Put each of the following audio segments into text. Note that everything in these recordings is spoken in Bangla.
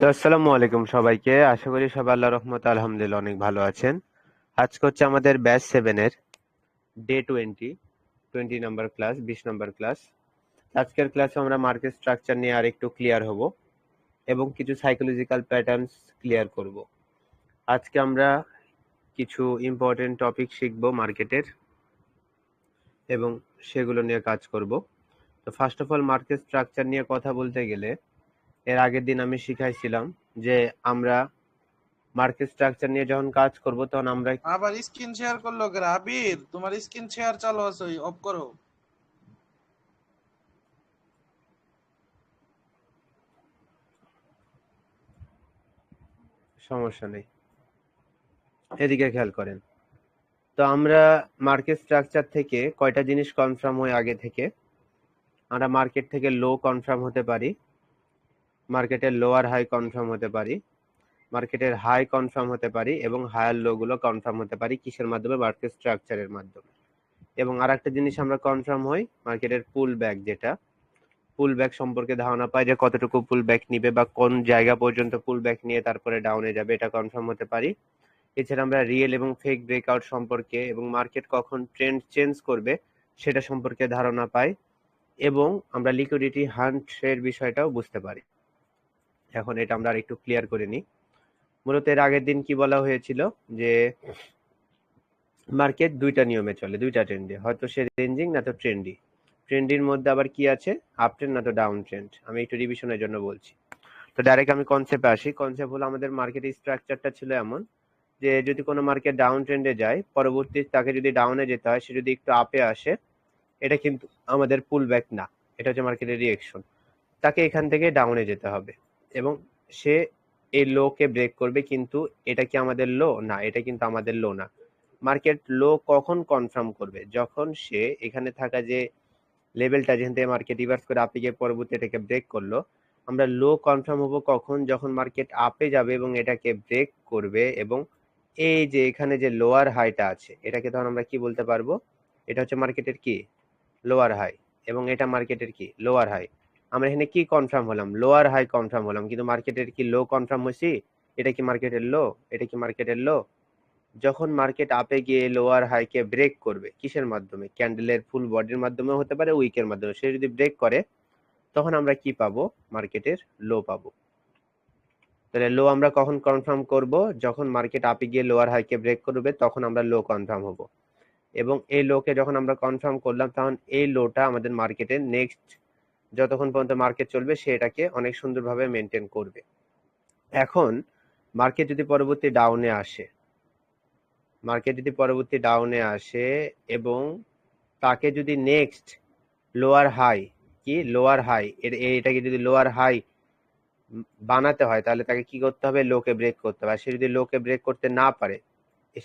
তো আসসালামু আলাইকুম সবাইকে। আশা করি সবাই আল্লাহর রহমতে আলহামদুলিল্লাহ অনেক ভালো আছেন। আজকে হচ্ছে আমাদের ব্যাচ 7 এর day 20 number class, 20 number class. আজকের ক্লাসে আমরা মার্কেট স্ট্রাকচার নিয়ে আর একটু ক্লিয়ার হব এবং কিছু সাইকোলজিক্যাল প্যাটার্নস ক্লিয়ার করব। আজকে আমরা কিছু ইম্পর্টেন্ট টপিক শিখব মার্কেটের এবং সেগুলো নিয়ে কাজ করব। তো first of all market structure নিয়ে কথা বলতে গেলে এর আগের দিন আমি শিখাইছিলাম যে আমরা মার্কেট স্ট্রাকচার নিয়ে যখন কাজ করব তখন আমরা আবার স্ক্রিন শেয়ার করলো কে আবির? তোমার স্ক্রিন শেয়ার চালু আছে, অফ করো। সমস্যা নেই, এদিকে খেয়াল করেন। তো আমরা মার্কেট স্ট্রাকচার থেকে কয়টা জিনিস কনফার্ম হয় আগে থেকে। আমরা মার্কেট থেকে লো কনফার্ম হতে পারি, মার্কেটের লোয়ার হাই কনফার্ম হতে পারি, মার্কেটের হাই কনফার্ম হতে পারি এবং হায়ার লো গুলো কনফার্ম হতে পারি কিসের মাধ্যমে? মার্কেট স্ট্রাকচারের মাধ্যমে। এবং আরেকটা জিনিস আমরা কনফার্ম হই মার্কেটের পুল ব্যাক, যেটা পুল ব্যাক সম্পর্কে ধারণা পাই যে কতটুকু পুল ব্যাক নিবে বা কোন জায়গা পর্যন্ত পুল ব্যাক নিয়ে তারপরে ডাউনে যাবে, এটা কনফার্ম হতে পারি। এছাড়া আমরা রিয়েল এবং ফেক ব্রেকআউট সম্পর্কে এবং মার্কেট কখন ট্রেন্ড চেঞ্জ করবে সেটা সম্পর্কে ধারণা পাই এবং আমরা লিকুইডিটি হান্টের বিষয়টাও বুঝতে পারি। এখন এটা আমরা আরেকটু ক্লিয়ার করে নিই। মূলত এর আগের দিন কি বলা হয়েছিল যে মার্কেট দুইটা নিয়মে চলে, দুইটা ট্রেন্ডে, হয়তো সে রেঞ্জিং না তো ট্রেন্ডি। ট্রেন্ডির মধ্যে আবার কি আছে? আপ ট্রেন্ড না তো ডাউন ট্রেন্ড। আমি একটু রিভিশনের জন্য বলছি। তো ডাইরেক্ট আমি কনসেপ্টে আসি। কনসেপ্ট হলো আমাদের মার্কেটের স্ট্রাকচারটা ছিল এমন যে যদি কোনো মার্কেট ডাউন ট্রেন্ডে যায়, পরবর্তী তাকে যদি ডাউনে যেতে হয়, সে যদি একটু আপে আসে, এটা কিন্তু আমাদের পুল ব্যাক না, এটা হচ্ছে মার্কেটের রিয়েকশন। তাকে এখান থেকে ডাউনে যেতে হবে এবং সে এই লো কে ব্রেক করবে। কিন্তু এটা কি আমাদের লো? না, এটা কিন্তু আমাদের লো না। মার্কেট লো কখন কনফার্ম করবে? যখন সে এখানে থাকা যে লেভেলটা যেখান থেকে মার্কেট রিভার্স করে আপে গিয়ে পরবর্তী এটাকে ব্রেক করলো, আমরা লো কনফার্ম হবো কখন? যখন মার্কেট আপে যাবে এবং এটাকে ব্রেক করবে এবং এই যে এখানে যে লোয়ার হাইটা আছে এটাকে তখন আমরা কি বলতে পারবো? এটা হচ্ছে মার্কেটের কি? Lower high. এবং এটা মার্কেটের কি? Lower high. আমরা এখানে কি কনফার্ম হলাম? লোয়ার হাই কনফার্ম হলাম, কিন্তু মার্কেটের কি লো কনফার্ম হয়েছি? এটা কি মার্কেটের লো? এটা কি মার্কেটের লো? যখন মার্কেট আপে গিয়ে লোয়ার হাইকে ব্রেক করবে কিসের মাধ্যমে? ক্যান্ডেলের ফুল বডির মাধ্যমে হতে পারে, উইকের মাধ্যমে। সে যদি ব্রেক করে তখন আমরা কি পাবো? মার্কেটের লো পাবো। তাহলে লো আমরা কখন কনফার্ম করব? যখন মার্কেট আপে গিয়ে লোয়ার হাইকে ব্রেক করবে তখন আমরা লো কনফার্ম হব। এবং এই লোকে যখন আমরা কনফার্ম করলাম তখন এই লোটা আমাদের মার্কেটের নেক্সট যতক্ষণ পর্যন্ত মার্কেট চলবে সে এটাকে অনেক সুন্দরভাবে মেনটেন করবে। এখন মার্কেট যদি পরবর্তী ডাউনে আসে, মার্কেট যদি পরবর্তী ডাউনে আসে এবং তাকে যদি নেক্সট লোয়ার হাই, কি লোয়ার হাই, এটাকে যদি লোয়ার হাই বানাতে হয় তাহলে তাকে কি করতে হবে? লোকে ব্রেক করতে হবে। আর সে যদি লোকে ব্রেক করতে না পারে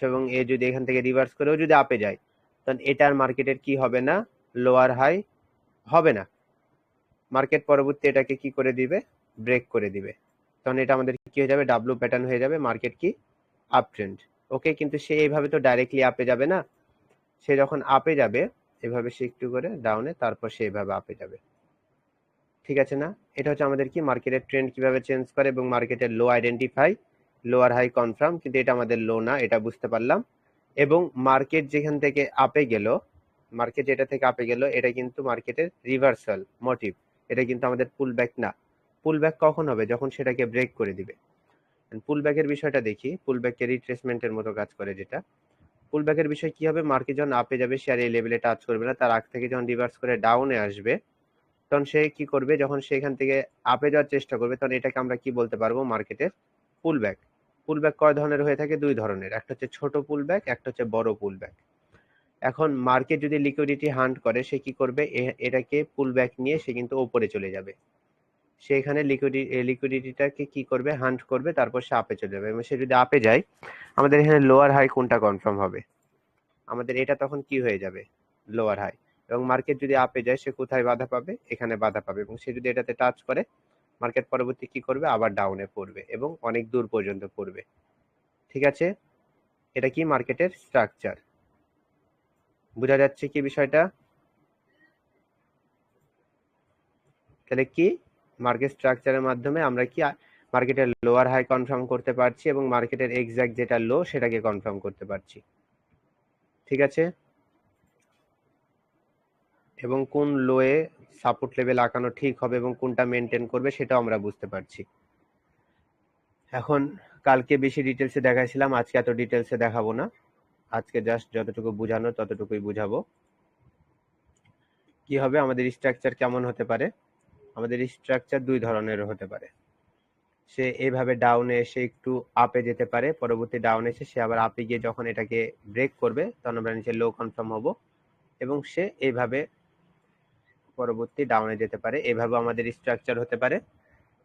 এবং এ যদি এখান থেকে রিভার্স করেও যদি আপে যায়, তখন এটার মার্কেটের কি হবে না? লোয়ার হাই হবে না। মার্কেট পরবর্তী এটাকে কি করে দিবে? ব্রেক করে দিবে। তখন এটা আমাদের কি হয়ে যাবে? ডাব্লু প্যাটার্ন হয়ে যাবে। মার্কেট কি? Up trend. ওকে, কিন্তু সে এইভাবে তো ডাইরেক্টলি আপে যাবে না। সে যখন আপে যাবে এভাবে সে একটু করে ডাউনে, তারপর সে এইভাবে আপে যাবে। ঠিক আছে না? এটা হচ্ছে আমাদের কি মার্কেটের ট্রেন্ড কিভাবে চেঞ্জ করে এবং মার্কেটের লো আইডেন্টিফাই, লোয়ার হাই কনফার্ম, কিন্তু এটা আমাদের লো না, এটা বুঝতে পারলাম। এবং মার্কেট যেখান থেকে আপে গেল, মার্কেট যেটা থেকে আপে গেল এটা কিন্তু মার্কেটের রিভার্সাল মোটিভ, এটা কিন্তু আমাদের পুল ব্যাক না। পুল ব্যাক কখন হবে? যখন সেটাকে ব্রেক করে দিবে। পুল ব্যাকের বিষয়টা দেখি। পুল ব্যাককে রিট্রেসমেন্টের মতো কাজ করে যেটা। পুল ব্যাকের বিষয় কি হবে? মার্কেট যখন আপে যাবে সে আর এই লেভেলে টাচ করবে না, তার আগ থেকে যখন রিভার্স করে ডাউনে আসবে তখন সে কি করবে? যখন সে এখান থেকে আপে যাওয়ার চেষ্টা করবে তখন এটাকে আমরা কি বলতে পারবো? মার্কেটের পুল ব্যাক। পুল ব্যাক কয় ধরনের হয়ে থাকে? দুই ধরনের, একটা হচ্ছে ছোট পুল ব্যাক, একটা হচ্ছে বড় পুল ব্যাক। এখন মার্কেট যদি লিকুইডিটি হান্ট করে সে কি করবে? এটাকে পুল ব্যাক নিয়ে সে কিন্তু ওপরে চলে যাবে। সে এখানে লিকুইডিটিটাকে কি করবে? হান্ট করবে, তারপর সে আপে চলে যাবে। এবং সে যদি আপে যায় আমাদের এখানে লোয়ার হাই কোনটা কনফার্ম হবে? আমাদের এটা তখন কি হয়ে যাবে? Lower high. এবং মার্কেট যদি আপে যায় সে কোথায় বাধা পাবে? এখানে বাধা পাবে। এবং সে যদি এটাতে টাচ করে মার্কেট পরবর্তী কি করবে? আবার ডাউনে পড়বে এবং অনেক দূর পর্যন্ত পড়বে। ঠিক আছে? এটা কি মার্কেটের স্ট্রাকচার। বোঝা যাচ্ছে কি বিষয়টা? তাহলে কি মার্কেট স্ট্রাকচারের মাধ্যমে আমরা কি মার্কেটের লোয়ার হাই কনফার্ম করতে পারছি এবং মার্কেটের এক্সাক্ট যেটা লো সেটাকে কনফার্ম করতে পারছি। ঠিক আছে, এবং কোন লোয়ে সাপোর্ট লেভেল আঁকানো ঠিক হবে এবং কোনটা মেনটেন করবে সেটাও আমরা বুঝতে পারছি। এখন কালকে বেশি ডিটেলসে দেখাইছিলাম, আজকে এত ডিটেলসে দেখাবো না, আজকে জাস্ট যতটুকু বোঝানো ততটুকুই বুঝাবো। কি হবে, আমাদের স্ট্রাকচার কেমন হতে পারে? আমাদের স্ট্রাকচার দুই ধরনের হতে পারে। সে এইভাবে ডাউনে এসে একটু আপে যেতে পারে, পরবর্তী ডাউনে এসে সে আবার আপে গিয়ে যখন এটাকে ব্রেক করবে তখন আমরা নিচে লো কনফার্ম হব এবং সে এইভাবে পরবর্তী ডাউনে যেতে পারে। এভাবে আমাদের স্ট্রাকচার হতে পারে।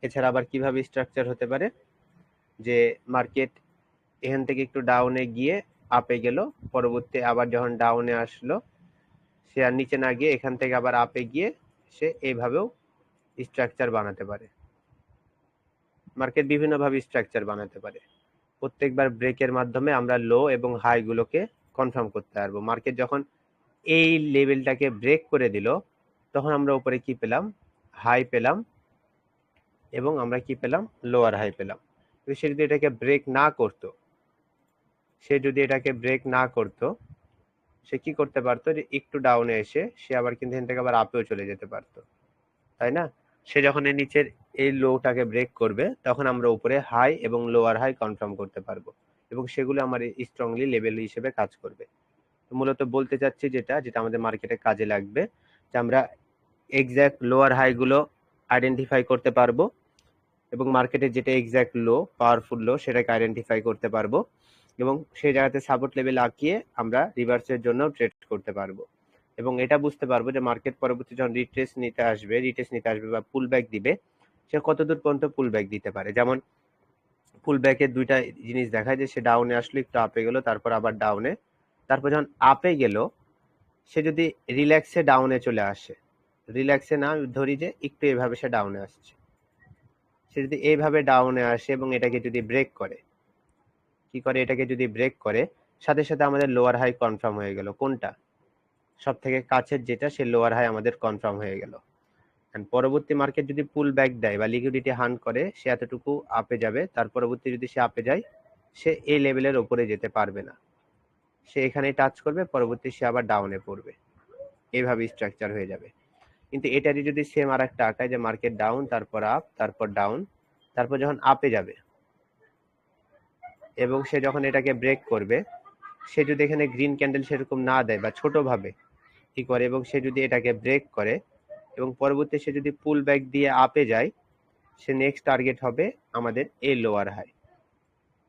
এছাড়া আবার কিভাবে স্ট্রাকচার হতে পারে, যে মার্কেট এখান থেকে একটু ডাউনে গিয়ে আপে গেল, পরবর্তী আবার যখন ডাউনে আসলো সে আর নিচে না গিয়ে এখান থেকে আবার আপে গিয়ে সে এইভাবেও স্ট্রাকচার বানাতে পারে। মার্কেট বিভিন্নভাবে স্ট্রাকচার বানাতে পারে। প্রত্যেকবার ব্রেকের মাধ্যমে আমরা লো এবং হাই গুলোকে কনফার্ম করতে পারবো। মার্কেট যখন এই লেভেলটাকে ব্রেক করে দিল তখন আমরা উপরে কি পেলাম, হাই পেলাম এবং আমরা কি পেলাম, লোয়ার হাই পেলাম। সে যদি এটাকে ব্রেক না করতো, সে কি করতে পারতো, যে একটু ডাউনে এসে সে আবার কিন্তু এখান থেকে আবার আপেও চলে যেতে পারতো, তাই না? সে যখন এর নিচের এই লোটাকে ব্রেক করবে তখন আমরা উপরে হাই এবং লোয়ার হাই কনফার্ম করতে পারবো এবং সেগুলো আমার স্ট্রংলি লেভেল হিসেবে কাজ করবে। মূলত বলতে চাচ্ছি যেটা আমাদের মার্কেটে কাজে লাগবে, যে আমরা এক্সাক্ট লোয়ার হাই গুলো আইডেন্টিফাই করতে পারবো এবং মার্কেটে যেটা এক্সাক্ট লো, পাওয়ারফুল লো, সেটাকে আইডেন্টিফাই করতে পারবো এবং সেই জায়গাতে সাপোর্ট লেভেল আঁকিয়ে আমরা রিভার্সের জন্য ট্রেড করতে পারবো এবং এটা বুঝতে পারবো যে মার্কেট পরবর্তী যখন রিট্রেস নিতে আসবে বা পুল ব্যাক দিবে, সে কতদূর পর্যন্ত পুল ব্যাক দিতে পারে। যেমন পুল ব্যাকের দুইটা জিনিস দেখায়, যে সে ডাউনে আসলো, একটু আপে গেল, তারপর আবার ডাউনে, তারপর যখন আপে গেল সে যদি রিল্যাক্সে ডাউনে চলে আসে, রিল্যাক্সে না ধরি যে একটু এভাবে সে ডাউনে আসছে, সে যদি এইভাবে ডাউনে আসে এবং এটাকে যদি ব্রেক করে, কি করে, এটাকে যদি ব্রেক করে সাথে সাথে আমাদের লোয়ার হাই কনফার্ম হয়ে গেল। কোনটা সব থেকে কাছের যেটা, সে লোয়ার হাই আমাদের কনফার্ম হয়ে গেল। পরবর্তী মার্কেট যদি পুল ব্যাক দেয় বা লিকুইডিটি হান্ট করে, সে এতটুকু আপে যাবে, তার পরবর্তী যদি সে আপে যায় সে এই লেভেলের উপরে যেতে পারবে না, সে এখানেই টাচ করবে, পরবর্তী সে আবার ডাউনে পড়বে, এইভাবে স্ট্রাকচার হয়ে যাবে। কিন্তু এটারই যদি সেম আর একটা আঁকায়, যে মার্কেট ডাউন, তারপর আপ, তারপর ডাউন, তারপর যখন আপে যাবে এবং সে যখন এটাকে ব্রেক করবে, সে যদি এখানে গ্রিন ক্যান্ডেল সেরকম না দেয় বা ছোটভাবে কি করে, এবং সে যদি এটাকে ব্রেক করে এবং পরবর্তী সে যদি পুল ব্যাক দিয়ে আপে যায়, সে নেক্সট টার্গেট হবে আমাদের এই lower high.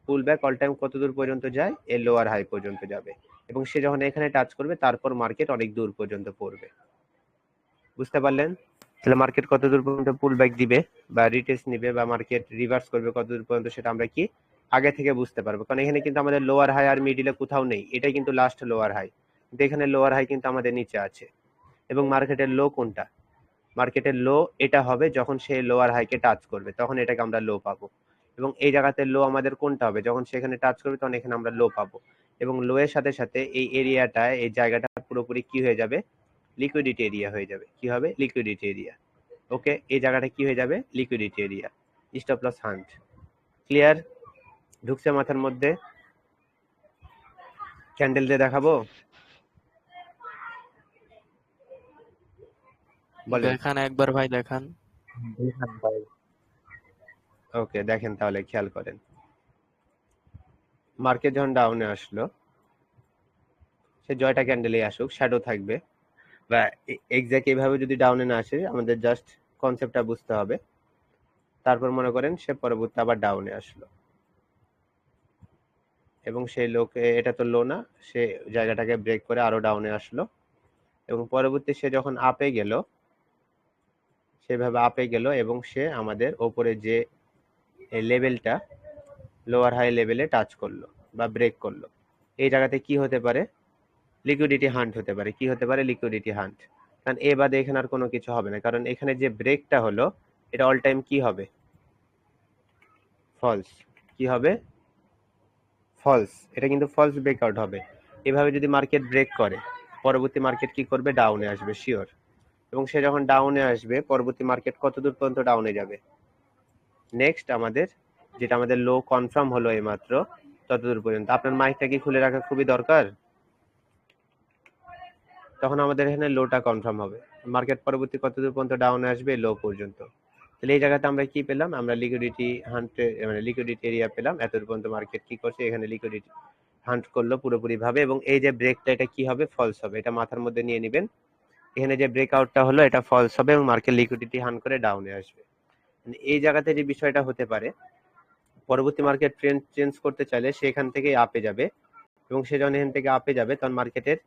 Pull back all time কত দূর পর্যন্ত যায়, এই লোয়ার হাই পর্যন্ত যাবে এবং সে যখন এখানে টাচ করবে তারপর মার্কেট অনেক দূর পর্যন্ত পড়বে। বুঝতে পারলেন? তাহলে মার্কেট কত দূর পর্যন্ত পুল ব্যাক দিবে বা রিটেস্ট নিবে বা মার্কেট রিভার্স করবে কত দূর পর্যন্ত, সেটা আমরা কি আগে থেকে বুঝতে পারবো। কারণ এখানে কিন্তু আমাদের লোয়ার হাই আর মিডিলে কোথাও নেই, এটাই কিন্তু লাস্ট লোয়ার হাই, কিন্তু এখানে লোয়ার হাই কিন্তু আমাদের নিচে আছে। এবং মার্কেটের লো কোনটা, মার্কেটের লো এটা হবে যখন সে লোয়ার হাইকে টাচ করবে, তখন এটাকে আমরা লো পাবো। এবং এই জায়গাতে লো আমাদের কোনটা হবে, যখন সেখানে টাচ করবে তখন এখানে আমরা লো পাবো। এবং লো এর সাথে সাথে এই এরিয়াটায়, এই জায়গাটা পুরোপুরি কি হয়ে যাবে, লিকুইডিটি এরিয়া হয়ে যাবে। কি হবে, লিকুইডিটি এরিয়া। ওকে, এই জায়গাটা কি হয়ে যাবে, liquidity area. Stop loss hunt clear, ঢুকছে মাথার মধ্যে? ক্যান্ডেল দিয়ে দেখাবো, বলেন। দেখান একবার ভাই, দেখান। ওকে, দেখেন তাহলে, খেয়াল করেন। মার্কেট যখন ডাউনে আসলো, সে জয়টা ক্যান্ডেলে আসুক, শ্যাডো থাকবে বা এক্স্যাক্ট এইভাবে যদি ডাউনে না আসে, আমাদের জাস্ট কনসেপ্টটা বুঝতে হবে। তারপর মনে করেন সে পরবর্তী আবার ডাউনে আসলো এবং সেই লোকে, এটা তো লো না, সে জায়গাটাকে ব্রেক করে আরো ডাউনে আসলো এবং পরবর্তী সে যখন আপে গেল, সেভাবে আপে গেল এবং সে আমাদের ওপরে যে লেভেলটা, লোয়ার হাই লেভেলে টাচ করলো বা ব্রেক করলো, এই জায়গাতে কি হতে পারে, লিকুইডিটি হান্ট হতে পারে। কি হতে পারে, লিকুইডিটি হান্ট। কারণ এ বাদে এখানে আর কোনো কিছু হবে না, কারণ এখানে যে ব্রেকটা হলো এটা অল টাইম কি হবে, ফলস। কি হবে, ফলস। এটা কিন্তু ফলস ব্রেকআউট হবে। এভাবে যদি মার্কেট ব্রেক করে, পরবর্তী মার্কেট কি করবে, ডাউনে আসবে শিওর। এবং সে যখন ডাউনে আসবে, পরবর্তী মার্কেট কত দূর পর্যন্ত ডাউনে যাবে, নেক্সট আমাদের যেটা আমাদের লো কনফার্ম হলো এইমাত্র ততদূর পর্যন্ত। আপনার মাইকটা কি খুলে রাখা খুবই দরকার? তখন আমাদের এখানে লোটা কনফার্ম হবে। মার্কেট পরবর্তী কতদূর পর্যন্ত ডাউনে আসবে? লো পর্যন্ত। তাহলে এই জায়গাতে আমরা কি পেলাম? আমরা লিকুইডিটি হান্টে মানে লিকুইডিটি এরিয়া পেলাম। এতদূর পর্যন্ত মার্কেট কি করছে? এখানে লিকুইডিটি হান্ট করলো পুরোপুরি ভাবে, এবং এই যে ব্রেকটা এটা কি হবে? ফলস হবে। এটা মাথার মধ্যে নিয়ে নেবেন। এখানে যে ব্রেকআউটটা হলো এটা ফলস হবে এবং মার্কেট লিকুইডিটি হান্ট করে ডাউনে আসবে। এই জায়গাতে যে বিষয়টা হতে পারে, পরবর্তী মার্কেট ট্রেন্ড চেঞ্জ করতে চাইলে সে এখান থেকে আপে যাবে, এবং সে যখন এখান থেকে আপে যাবে তখন মার্কেটের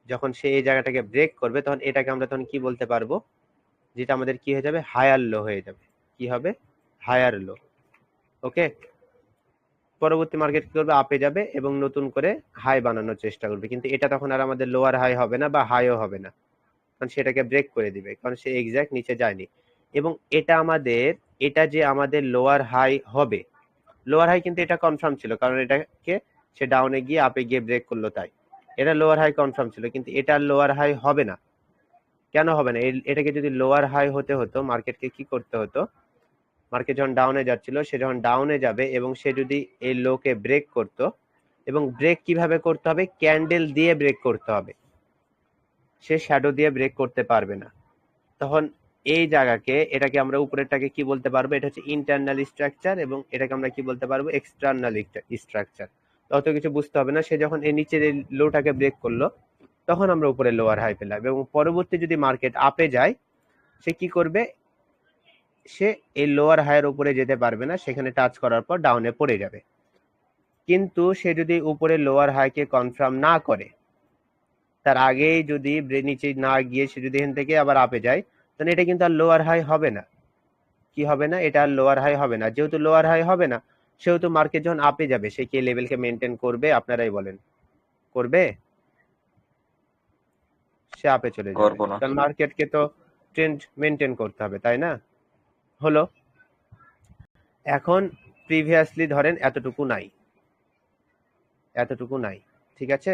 যখন সে এই জায়গাটাকে ব্রেক করবে তখন এটাকে আমরা তখন কি বলতে পারবো? যেটা আমাদের কি হয়ে যাবে? হায়ার লো হয়ে যাবে। কি হবে? হায়ার লো। ওকে, পরবর্তী মার্কেট কি করবে? আপে যাবে এবং নতুন করে হাই বানানোর চেষ্টা করবে, কিন্তু এটা তখন আর আমাদের লোয়ার হাই হবে না বা হাইও হবে না, কারণ সেটাকে ব্রেক করে দিবে, কারণ সে এক্স্যাক্ট নিচে যায়নি। এবং এটা যে আমাদের লোয়ার হাই হবে, লোয়ার হাই কিন্তু এটা কনফার্ম ছিল, কারণ এটাকে সে ডাউনে গিয়ে আপে গিয়ে ব্রেক করলো, তাই এটা লোয়ার হাই কনফার্ম ছিল, কিন্তু এটা লোয়ার হাই হবে না। কেন হবে না? এটাকে যদি লোয়ার হাই হতে হতো, মার্কেটকে কি করতে হতো? মার্কেট যখন ডাউনে যাচ্ছিল, সে যখন ডাউনে যাবে এবং সে যদি এই লোকে ব্রেক করতো, এবং ব্রেক কিভাবে করতে হবে? ক্যান্ডেল দিয়ে ব্রেক করতে হবে। সে শ্যাডো দিয়ে ব্রেক করতে পারবে না। তখন এই জায়গাকে, এটাকে আমরা উপরেরটাকে কি বলতে পারবো? এটা হচ্ছে ইন্টারনাল স্ট্রাকচার, এবং এটাকে আমরা কি বলতে পারবো? External structure. অত কিছু বুঝতে হবে না। সে যখন এই নিচের এই লোটাকে ব্রেক করলো তখন আমরা উপরে লোয়ার হাই পেলাম, এবং পরবর্তী যদি মার্কেট আপে যায় সে কি করবে? সে এই লোয়ার হাইয়ের উপরে যেতে পারবে না, সেখানে টাচ করার পর ডাউনে পড়ে যাবে। কিন্তু সে যদি উপরে লোয়ার হাইকে কনফার্ম না করে, তার আগেই যদি নিচে না গিয়ে সে যদি এখান থেকে আবার আপে যায়, তাহলে এটা কিন্তু আর লোয়ার হাই হবে না। কি হবে না? এটা আর লোয়ার হাই হবে না। যেহেতু লোয়ার হাই হবে না, সেহেতু মার্কেট যখন আপে যাবে সে কি লেভেলকে মেনটেন করবে? আপনারাই বলেন, করবে? সে আপে চলে যাবে, করবো না। কারণ মার্কেটকে তো ট্রেন্ড মেনটেন করতে হবে, তাই না? হলো। এখন প্রিভিয়াসলি ধরেন এতটুকু নাই, এতটুকু নাই, ঠিক আছে?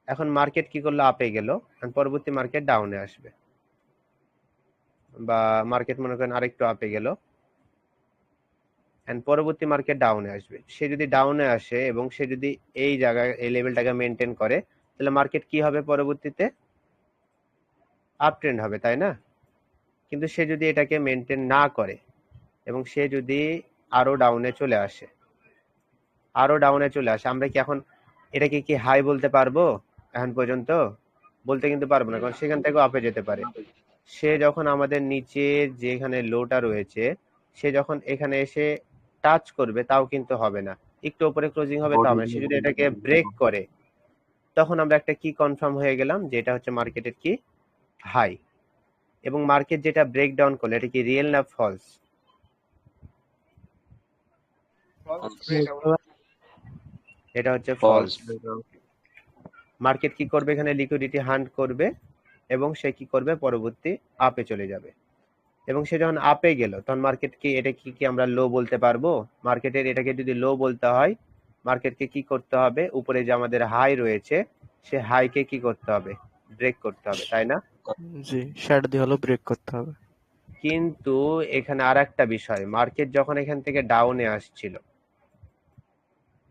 এখন মার্কেট কি করলো? আপে গেল, পরবর্তী মার্কেট ডাউনে আসবে, বা মার্কেট মনে করেন আরেকটু আপে গেল, এন্ড পরবর্তী মার্কেট ডাউনে আসবে। সে যদি ডাউনে আসে এবং সে যদি এই জায়গায় এই লেভেলটাকে মেনটেন করে, তাহলে মার্কেট কি হবে? পরবর্তীতে আপ ট্রেন্ড হবে, তাই না? কিন্তু সে যদি এটাকে মেনটেন না করে এবং সে যদি আরো ডাউনে চলে আসে, আরো ডাউনে চলে আসে, আমরা কি এখন এটাকে কি হাই বলতে পারবো? এখন পর্যন্ত বলতে কিন্তু পারবো না, কারণ সেখান থেকেও আপে যেতে পারে। সে যখন আমাদের নিচে যেখানে লোটা রয়েছে, সে যখন এখানে এসে টাচ করবে তাও কিন্তু হবে না, একটু উপরে ক্লোজিং হবে তাও হবে না। সে যদি এটাকে ব্রেক করে, তখন আমরা একটা কি কনফার্ম হয়ে গেলাম? যে এটা হচ্ছে মার্কেটের কি? হাই। এবং মার্কেট যেটা ব্রেক ডাউন করলো, এটা কি রিয়েল না ফলস? এটা হচ্ছে ফলস। ফলস। মার্কেট কি করবে? এখানে লিকুইডিটি হান্ট করবে এবং সে কি করবে? পরবর্তী আপে চলে যাবে। এবং সে যখন আপে গেল তখন মার্কেট কি, এটা কি আমরা লো বলতে পারবো? মার্কেটের এটাকে যদি লো বলতে হয়, মার্কেটকে কি করতে হবে? উপরে যে আমাদের হাই রয়েছে, সে হাইকে কি করতে হবে? ব্রেক করতে হবে, তাই না? জি, শ্যাডো দিয়ে হলো ব্রেক করতে হবে। কিন্তু এখানে আর একটা বিষয়, মার্কেট যখন এখান থেকে ডাউনে আসছিল,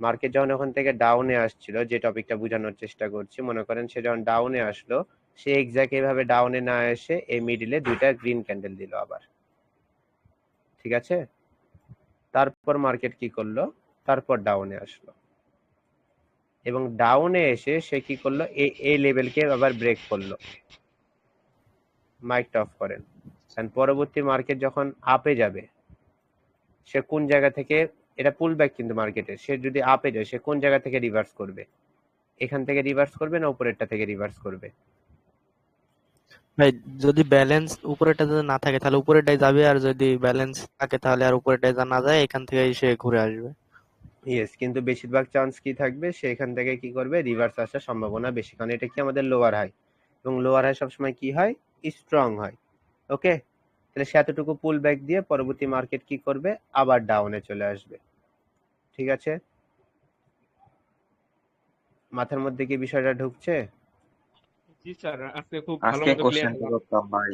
মার্কেট যখন ওখান থেকে ডাউনে আসছিল, যে টপিকটা বোঝানোর চেষ্টা করছি, মনে করেন সে যখন ডাউনে আসলো, সে এক্স্যাক্ট এইভাবে ডাউনে না এসে এই মিডিলে দুইটা গ্রিন ক্যান্ডেল দিল আবার, ঠিক আছে? তারপর মার্কেট কি করলো? তারপর ডাউনে আসলো, এবং ডাউনে এসে সে কি করলো? এই লেভেলকে আবার ব্রেক করলো। মাইকটা অফ করেন। কারণ পরবর্তী মার্কেট যখন আপে যাবে, সে কোন জায়গা থেকে, এটা পুল ব্যাক কিন্তু মার্কেটে, সে যদি আপে যায় সে কোন জায়গা থেকে রিভার্স করবে? এখান থেকে রিভার্স করবে না উপরেরটা থেকে রিভার্স করবে? ভাই যদি ব্যালেন্স উপরেটা যদি না থাকে তাহলে উপরেটাই যাবে, আর যদি ব্যালেন্স থাকে তাহলে আর উপরেটাই না যায়, এখান থেকে সে ঘুরে আসবে। ইয়েস, কিন্তু বেশিরভাগ চান্স কি থাকবে? সে এখান থেকে কি করবে? রিভার্স আসার সম্ভাবনা বেশি, কারণ এটা কি আমাদের লোয়ার হাই, এবং লোয়ার হাই সবসময় কি হয়? স্ট্রং হয়। ওকে, তাহলে সে এতটুকু পুল ব্যাক দিয়ে পরবর্তী মার্কেট কি করবে? আবার ডাউনে চলে আসবে, ঠিক আছে? মাথার মধ্যে কি বিষয়টা ঢুকছে? জি স্যার, আজকে খুব ভালো আজকে মতো ক্লিয়ার কোশ্চেনটা হলাম। করতাম ভাই।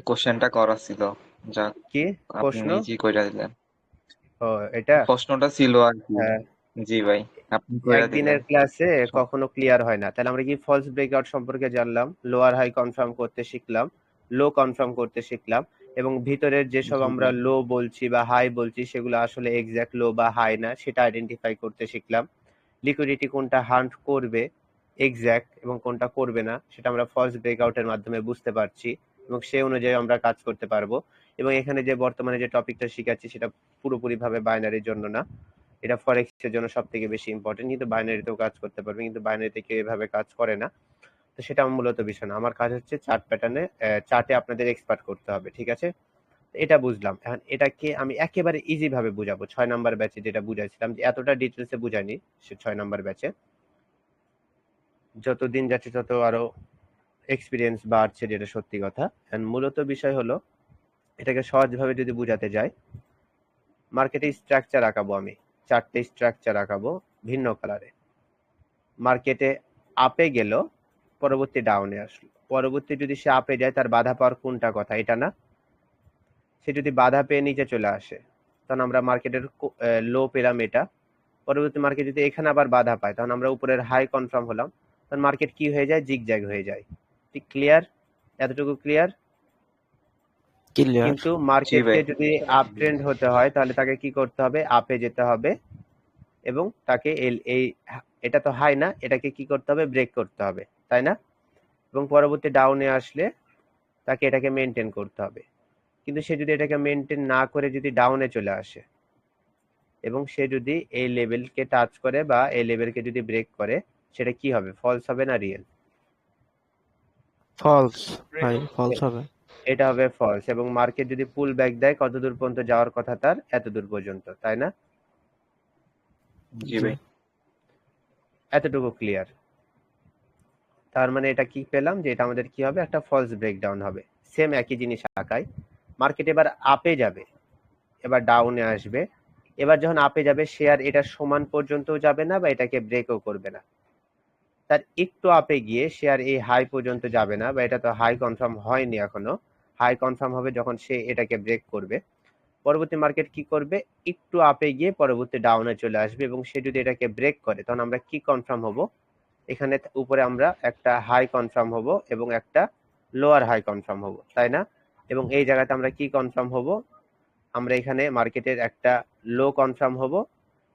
কোশ্চেনটা করা ছিল, যা কি আপনি প্রশ্ন? নিজেই কইরা দিলেন। ও এটা, প্রশ্নটা ছিল আর কি। হ্যাঁ, জি ভাই, আপনি কইরা একদিনের দিলেন। ক্লাসে কখনো ক্লিয়ার হয় না। তাহলে আমরা কি ফলস ব্রেকআউট সম্পর্কে জানলাম, লোয়ার হাই কনফার্ম করতে শিখলাম, লো কনফার্ম করতে শিখলাম, এবং ভিতরের যেসব জি আমরা ভাই। লো বলছি বা হাই বলছি সেগুলো আসলে এক্সাক্ট লো বা হাই না সেটা আইডেন্টিফাই করতে শিখলাম। লিকুইডিটি কোনটা হান্ট করবে এক্সাক্ট এবং কোনটা করবে না সেটা আমরা ফলস ব্রেকআউটের মাধ্যমে বুঝতে পারছি এবং সেই অনুযায়ী আমরা কাজ করতে পারবো। এবং এখানে যে বর্তমানে যে টপিকটা শিখাচ্ছি সেটা পুরোপুরিভাবে বাইনারির জন্য না, এটা ফরেক্স এর জন্য সব থেকে বেশি ইম্পর্টেন্ট, কিন্তু বাইনারিতেও কাজ করতে পারবে, কিন্তু বাইনারিতে কেউ এভাবে কাজ করে না। তো সেটা আমার মূলত বিষয় না, আমার কাজ হচ্ছে চার্ট প্যাটার্নে, চার্টে আপনাদের এক্সপার্ট করতে হবে, ঠিক আছে? তো এটা বুঝলাম, এখন এটাকে আমি একেবারে ইজি ভাবে বুঝাবো। 6 নাম্বার ব্যাচে যেটা বুঝাইছিলাম, যে এতটা ডিটেলসে বুঝাইনি সে 6 নাম্বার ব্যাচে, যত দিন যাচ্ছে তত আরো এক্সপিরিয়েন্স বাড়ছে, যেটা সত্যি কথা। এন্ড মূলত বিষয় হলো, এটাকে সহজভাবে যদি বুঝাতে যাই, মার্কেটে স্ট্রাকচার আঁকাবো আমি, 4টে স্ট্রাকচার আঁকাবো ভিন্ন কালারে। মার্কেটে আপে গেল, পরবর্তী ডাউনে আসলো, পরবর্তী যদি সে আপে যায় তার বাধা পাওয়ার কোনটা কথা, এটা না? সে যদি বাধা পেয়ে নিচে চলে আসে তখন আমরা মার্কেটের লো পেলাম এটা, পরবর্তী মার্কেট যদি এখানে আবার বাধা পায় তখন আমরা উপরের হাই কনফার্ম হলাম, তখন মার্কেট কি হয়ে যায়, জিগজ্যাগ হয়ে যায়। ঠিক ক্লিয়ার? এতটুকু ক্লিয়ার? ক্লিয়ার। কিন্তু জি মার্কেটকে ভাই। যদি আপ ট্রেন্ড হতে হয় তাহলে তাকে কি করতে হবে, আপে যেতে হবে, এবং তাকে এই এটা তো হাই না, এটাকে কি করতে হবে, ব্রেক করতে হবে, তাই না? এবং পরবর্তী ডাউনে আসলে তাকে এটাকে মেনটেন করতে হবে। কিন্তু সে যদি এটাকে মেনটেন না করে যদি ডাউনে চলে আসে এবং সে যদি এই লেভেলকে টাচ করে বা এই লেভেলকে যদি ব্রেক করে, সেটা কি হবে, ফলস হবে না রিয়েল? ফলস ভাই, ফলস হবে। এটা হবে ফলস। এবং মার্কেট যদি পুল ব্যাক দেয় কত দূর পর্যন্ত যাওয়ার কথা, তার এত দূর পর্যন্ত, তাই না? জি জি। ভাই। এতটুকু ক্লিয়ার? তার মানে এটা কি পেলাম, যে এটা আমাদের কি হবে, একটা ফলস ব্রেকডাউন হবে। সেম একই জিনিস আঁকাই, মার্কেট এবার আপে যাবে, এবার ডাউনে আসবে, এবার যখন আপে যাবে সে আর এটা সমান পর্যন্ত যাবে না বা এটাকে ব্রেকও করবে না, তার একটু আপে গিয়ে সে আর এই হাই পর্যন্ত যাবে না, বা এটা তো হাই কনফার্ম হয়নি এখনো, হাই কনফার্ম হবে যখন সে এটাকে ব্রেক করবে। পরবর্তী মার্কেট কি করবে, একটু আপে গিয়ে পরবর্তী ডাউনে চলে আসবে, এবং সে যদি এটাকে ব্রেক করে তখন আমরা কি কনফার্ম হব, এখানে উপরে আমরা একটা হাই কনফার্ম হব এবং একটা লোয়ার হাই কনফার্ম হব, তাই না? এবং এই জায়গাতে আমরা কি কনফার্ম হব, আমরা এখানে মার্কেটের একটা লো কনফার্ম হব,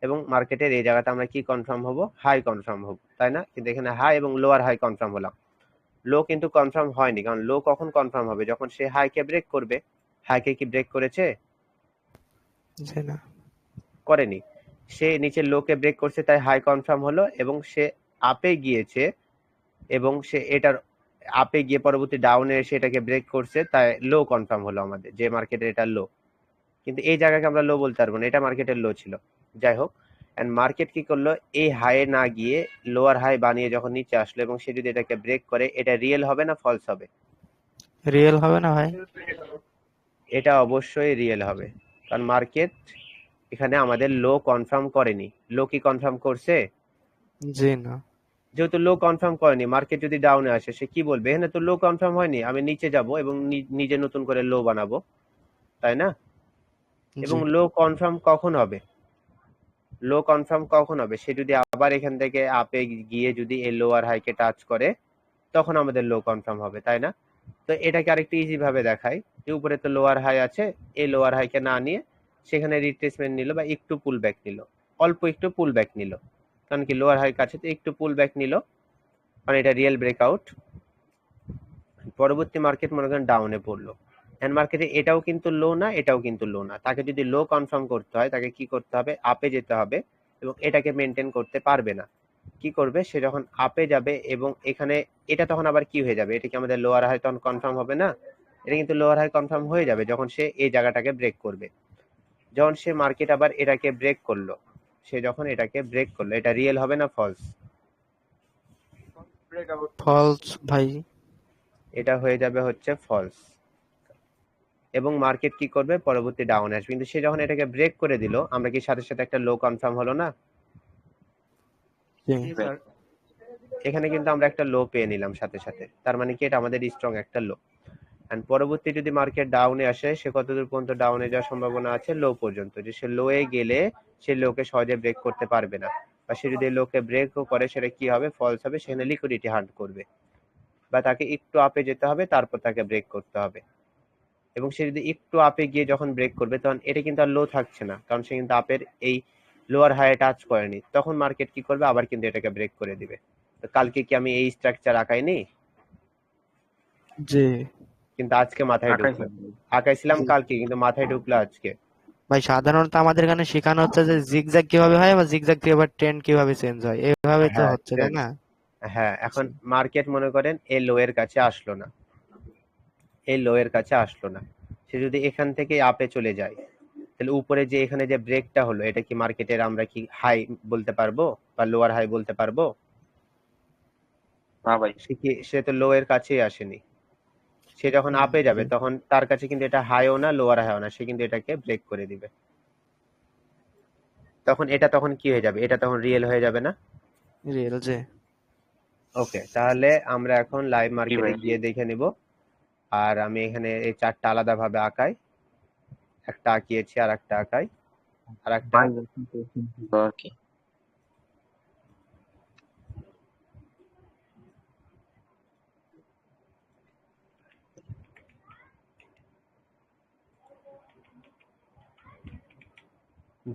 এবং মার্কেটের এই জায়গাতে আমরা কি কনফার্ম হব, হাই কনফার্ম হব, তাই না? কিন্তু এখানে হাই এবং লোয়ার হাই কনফার্ম হলাম, লো কিন্তু কনফার্ম হয়নি, কারণ লো কখন কনফার্ম হবে, যখন সে হাইকে ব্রেক করবে। হাইকে কি ব্রেক করেছে? জি না। করেনি। সে নিচে লোকে ব্রেক করছে তাই হাই কনফার্ম হলো, এবং সে আপে গিয়েছে এবং সে এটার আপে গিয়ে পরবর্তী ডাউনে এসে এটাকে ব্রেক করছে তাই লো কনফার্ম হলো আমাদের, যে মার্কেটের এটা লো। কিন্তু এই জায়গাকে আমরা লো বলতে পারবো না, এটা মার্কেটের লো ছিল। যাই হোক, এন্ড মার্কেট কি করলো, এই হাইয়ে না গিয়ে লোয়ার হাই বানিয়ে যখন নিচে আসলো এবং সে যদি এটাকে ব্রেক করে, এটা রিয়েল হবে না ফলস হবে? রিয়েল হবে না ভাই? এটা অবশ্যই রিয়েল হবে, কারণ মার্কেট এখানে আমাদের লো কনফার্ম করেনি। লো কি কনফার্ম করছে? জি না। যেহেতু লো কনফার্ম করেনি, মার্কেট যদি ডাউনে আসে সে কি বলবে, এখানে তো লো কনফার্ম হয়নি, আমি নিচে যাব এবং নিজে নতুন করে লো বানাবো, তাই না? এবং জি। লো কনফার্ম কখন হবে, লো কনফার্ম কখন হবে, সে যদি আবার এখান থেকে আপে গিয়ে যদি এই লোয়ার হাইকে টাচ করে, তখন আমাদের লো কনফার্ম হবে, তাই না? তো এটাকে আরেকটু ইজি ভাবে দেখাই, যে উপরে তো লোয়ার হাই আছে, এই লোয়ার হাইকে না নিয়ে সেখানে রিট্রেসমেন্ট নিল বা একটু পুল ব্যাক নিল, অল্প একটু পুল ব্যাক নিল, কারণ কি লোয়ার হাই কাছে, তো একটু পুল ব্যাক নিল, মানে এটা রিয়েল ব্রেকআউট। পরবর্তী মার্কেট মনে করেন ডাউনে পড়লো, এন্ড মার্কেটে এটাও কিন্তু লো না, এটাও কিন্তু লো না, তাকে যদি লো কনফার্ম করতে হয় তাকে কি করতে হবে, আপে যেতে হবে, এবং এটাকে মেনটেন করতে পারবে না। কি করবে, সে যখন আপে যাবে এবং এখানে এটা তখন আবার কি হয়ে যাবে, এটা কি আমাদের লোয়ার হাই তখন কনফার্ম হবে না? এটা কিন্তু লোয়ার হাই কনফার্ম হয়ে যাবে যখন সে এই জায়গাটাকে ব্রেক করবে। যখন সে মার্কেট আবার এটাকে ব্রেক করলো, সে যখন এটাকে ব্রেক করলো, এটা রিয়েল হবে না ফলস? ফলস ভাই। এটা হয়ে যাবে হচ্ছে ফলস। এবং মার্কেট কি করবে, পরবর্তী ডাউন আসবে, কিন্তু সে যখন এটাকে ব্রেক করে দিল, আমরা কি সাথে সাথে একটা লো কনফার্ম হলো না? জি। জি ভাই। এখানে কিন্তু আমরা একটা লো পেয়ে নিলাম সাথে সাথে, তার মানে কি এটা আমাদের স্ট্রং একটা লো। এন্ড পরবর্তী যদি মার্কেট ডাউনে আসে, সে কতদূর পর্যন্ত ডাউনে যাওয়ার সম্ভাবনা আছে? লো পর্যন্ত। যে সে লোয়ে গেলে সে লোকে সহজে ব্রেক করতে পারবে না, বা সে যদি লোকে ব্রেকও করে সেটা কি হবে? ফলস হবে, সেখানে লিকুইডিটি হান্ট করবে, বা তাকে একটু আপে যেতে হবে, তারপর তাকে ব্রেক করতে হবে। এবং সে যদি একটু আপে গিয়ে যখন ব্রেক করবে, তখন এটা কিন্তু আর লো থাকছে না, কারণ সে কিন্তু আপের এই লোয়ার হাই টাচ করেনি। তখন মার্কেট কি করবে? আবার কিন্তু এটাকে ব্রেক করে দিবে। তো কালকে কি আমি এই স্ট্রাকচার আঁকাইনি? জি কিন্তু আজকে মাথায় ঢুকলো। আকাইছেন ভাই। আঁকাইছিলাম জি কালকে, কিন্তু মাথায় ঢুকলো আজকে। ভাই, সাধারণত আমাদের এখানে শেখানো হচ্ছে যে জিগজ্যাগ কিভাবে হয় বা জিগজ্যাগ থেকে আবার ট্রেন্ড কিভাবে চেঞ্জ হয়, এভাবে তো হ্যাঁ, হচ্ছে, তাই ট্রেন্ড। না? হ্যাঁ, এখন মার্কেট মনে করেন এই লো এর কাছে আসলো না, এই লো এর কাছে আসলো না। সে যদি এখান থেকে আপে চলে যায়, তাহলে উপরে যে এখানে যে ব্রেকটা হলো, এটা কি মার্কেটের আমরা কি হাই বলতে পারবো বা লোয়ার হাই বলতে পারবো? না ভাই। সে তো লো এর কাছেই আসেনি। সে যখন আপে যাবে, জি তখন তার কাছে কিন্তু এটা হাইও না, লোয়ার হাইও না, সে কিন্তু এটাকে ব্রেক করে দিবে। তখন এটা তখন কি হয়ে যাবে? এটা তখন রিয়েল হয়ে যাবে না? রিয়েল, জি। ওকে, তাহলে আমরা এখন লাইভ জি মার্কেটে ভাই। গিয়ে দেখে নিব। আর আমি এখানে এই চারটা আলাদা ভাবে আঁকাই, একটা আঁকিয়েছি, আর একটা আঁকাই, আর একটা। ভাই এখন কোশ্চেন ছিল আর কি।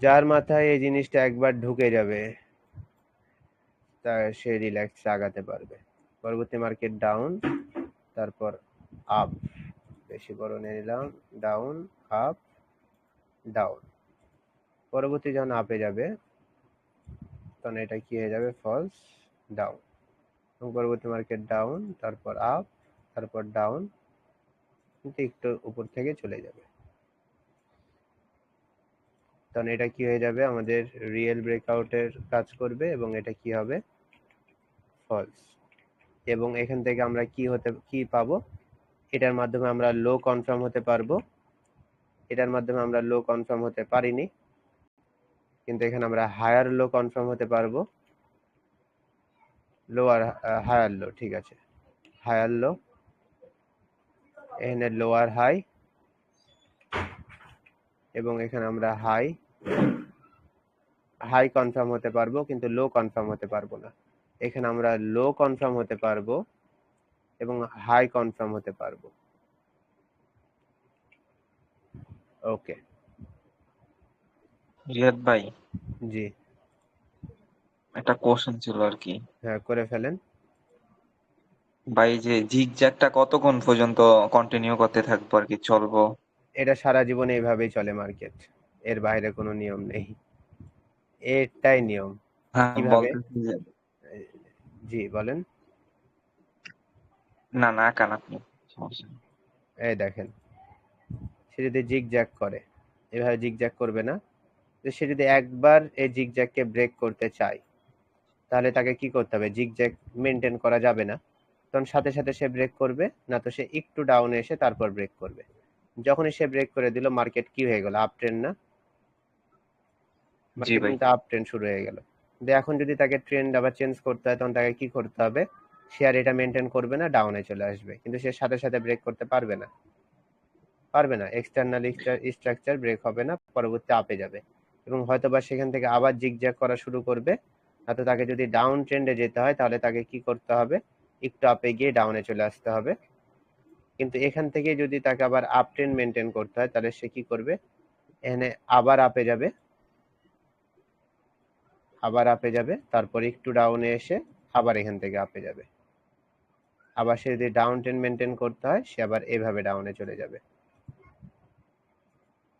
যার মাথায় এই জিনিসটা একবার ঢুকে যাবে, তা সে রিল্যাক্স আগাতে পারবে। পরবর্তী মার্কেট ডাউন, তারপর আপ, বেশি বড় নিয়ে নিলাম, ডাউন, আপ, ডাউন। পরবর্তী যখন আপে যাবে, তখন এটা কি হয়ে যাবে? False, down. এবং পরবর্তী মার্কেট ডাউন, তারপর আপ, তারপর ডাউন, কিন্তু একটু উপর থেকে চলে যাবে। তখন এটা কি হয়ে যাবে? আমাদের রিয়েল ব্রেকআউটের কাজ করবে, এবং এটা কি হবে? ফলস। এবং এখান থেকে আমরা কি পাবো? এটার মাধ্যমে আমরা লো কনফার্ম হতে পারবো, এটার মাধ্যমে আমরা লো কনফার্ম হতে পারিনি, কিন্তু এখানে আমরা হায়ার লো কনফার্ম হতে পারবো। লোয়ার, হায়ার লো, ঠিক আছে, হায়ার লো, এখানে লোয়ার হাই, এবং এখানে আমরা হাই কনফার্ম হতে পারবো, কিন্তু লো কনফার্ম হতে পারবো না। এখানে আমরা লো কনফার্ম হতে পারবো এবং হাই কনফার্ম হতে পারবো। ওকে। রিয়াদ ভাই, জি। একটা কোশ্চেন ছিল আর কি। হ্যাঁ, করে ফেলেন। ভাই যে জিগজ্যাগটা কতক্ষণ পর্যন্ত কন্টিনিউ করতে থাকবো আর কি, চলবো? এটা সারা জীবন এইভাবেই চলে মার্কেট, এর বাইরে কোনো নিয়ম নেই, এটাই নিয়ম। হ্যাঁ কিভাবে? বলতেছি যে, জি বলেন। না না কান আপনি, সমস্যা নেই। এই দেখেন, সে যদি জিগজ্যাগ করে, এভাবে জিগজ্যাগ করবে না। তো সে যদি একবার এই জিগজ্যাগকে ব্রেক করতে চায়, তাহলে তাকে কি করতে হবে? জিগজ্যাগ মেনটেন করা যাবে না, তখন সাথে সাথে সে ব্রেক করবে, না তো সে একটু ডাউনে এসে তারপর ব্রেক করবে। যখনই সে ব্রেক করে দিল, মার্কেট কি হয়ে গেল? আপ ট্রেন্ড না? জি মার্কেট ভাই। কিন্তু আপ ট্রেন্ড শুরু হয়ে গেল। কিন্তু এখন যদি তাকে ট্রেন্ড আবার চেঞ্জ করতে হয়, তখন তাকে কি করতে হবে? সে আর এটা মেনটেন করবে না, ডাউনে চলে আসবে, কিন্তু সে সাথে সাথে ব্রেক করতে পারবে না, পারবে না। এক্সটার্নাল স্ট্রাকচার ব্রেক হবে না, পরবর্তী আপে যাবে, এবং হয়তোবা সেখান থেকে আবার জিগজ্যাগ করা শুরু করবে। তো তাকে যদি ডাউন ট্রেন্ডে যেতে হয়, তাহলে তাকে কি করতে হবে? একটু আপে গিয়ে ডাউনে চলে আসতে হবে। কিন্তু এখান থেকে যদি তাকে আবার আপ ট্রেন্ড মেনটেন করতে হয়, তাহলে সে কি করবে? এখানে আবার আপে যাবে, আবার আপে যাবে, তারপর একটু ডাউনে এসে আবার এখান থেকে আপে যাবে। আবার সে যদি ডাউন ট্রেন্ড মেনটেন করতে হয়, সে আবার এভাবে ডাউনে চলে যাবে।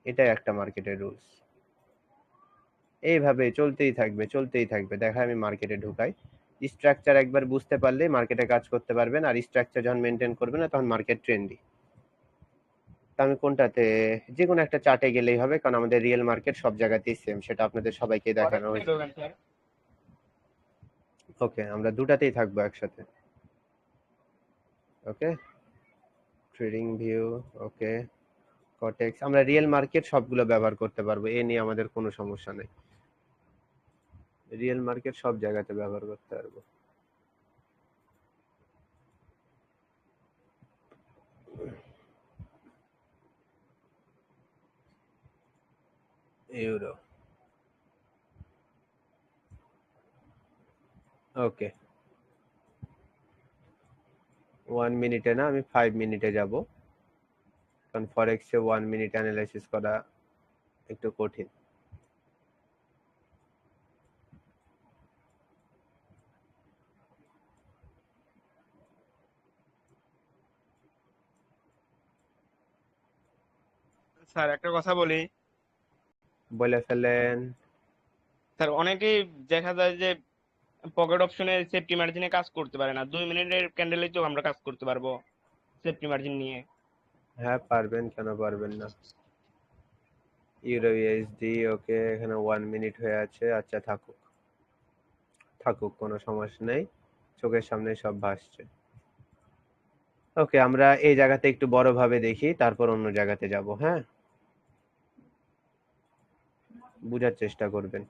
এটাই একটা মার্কেটের রুলস। এইভাবে চলতেই থাকবে, চলতেই থাকবে। দেখা, আমি মার্কেটে ঢুকাই, স্ট্রাকচার একবার বুঝতে পারলে মার্কেটে কাজ করতে পারবেন, আর স্ট্রাকচার যখন মেনটেন করবে না, তখন মার্কেট ট্রেন্ডি। তা আমি কোনটাতে? যে কোনো একটা চার্টে গেলেই হবে, কারণ আমাদের রিয়েল মার্কেট সব জায়গাতেই সেম, সেটা আপনাদের সবাইকে দেখানো হয়েছে। ওকে, আমরা দুটাতেই থাকবো একসাথে। ওকে, ট্রেডিং ভিউ, ওকে, কটেক্স, আমরা রিয়েল মার্কেট সবগুলো ব্যবহার করতে পারবো, এ নিয়ে আমাদের কোনো সমস্যা নেই। রিয়েল মার্কেট সব জায়গাতে ব্যবহার করতে পারবো। ইউরো। ওকে, 1 মিনিটে না, আমি 5 মিনিটে যাব, কারণ ফরেক্সে 1 মিনিট অ্যানালাইসিস করা একটু কঠিন। স্যার একটা কথা বলি। বলে ফেলেন। স্যার অনেকেই দেখা যায় যে পকেট অপশনে সেফটি মার্জিনে কাজ করতে পারে না, 2 মিনিটের ক্যান্ডেলে তো আমরা কাজ করতে পারবো সেফটি মার্জিন নিয়ে। হ্যাঁ পারবেন, কেন পারবেন না। ইউরো ইউএসডি, ওকে, এখানে 1 মিনিট হয়ে আছে। আচ্ছা থাকুক থাকুক, কোনো সমস্যা নেই, চোখের সামনে সব ভাসছে। ওকে, আমরা এই জায়গাতে একটু বড়ভাবে দেখি, তারপর অন্য জায়গাতে যাব। হ্যাঁ, বুঝার চেষ্টা করবেন।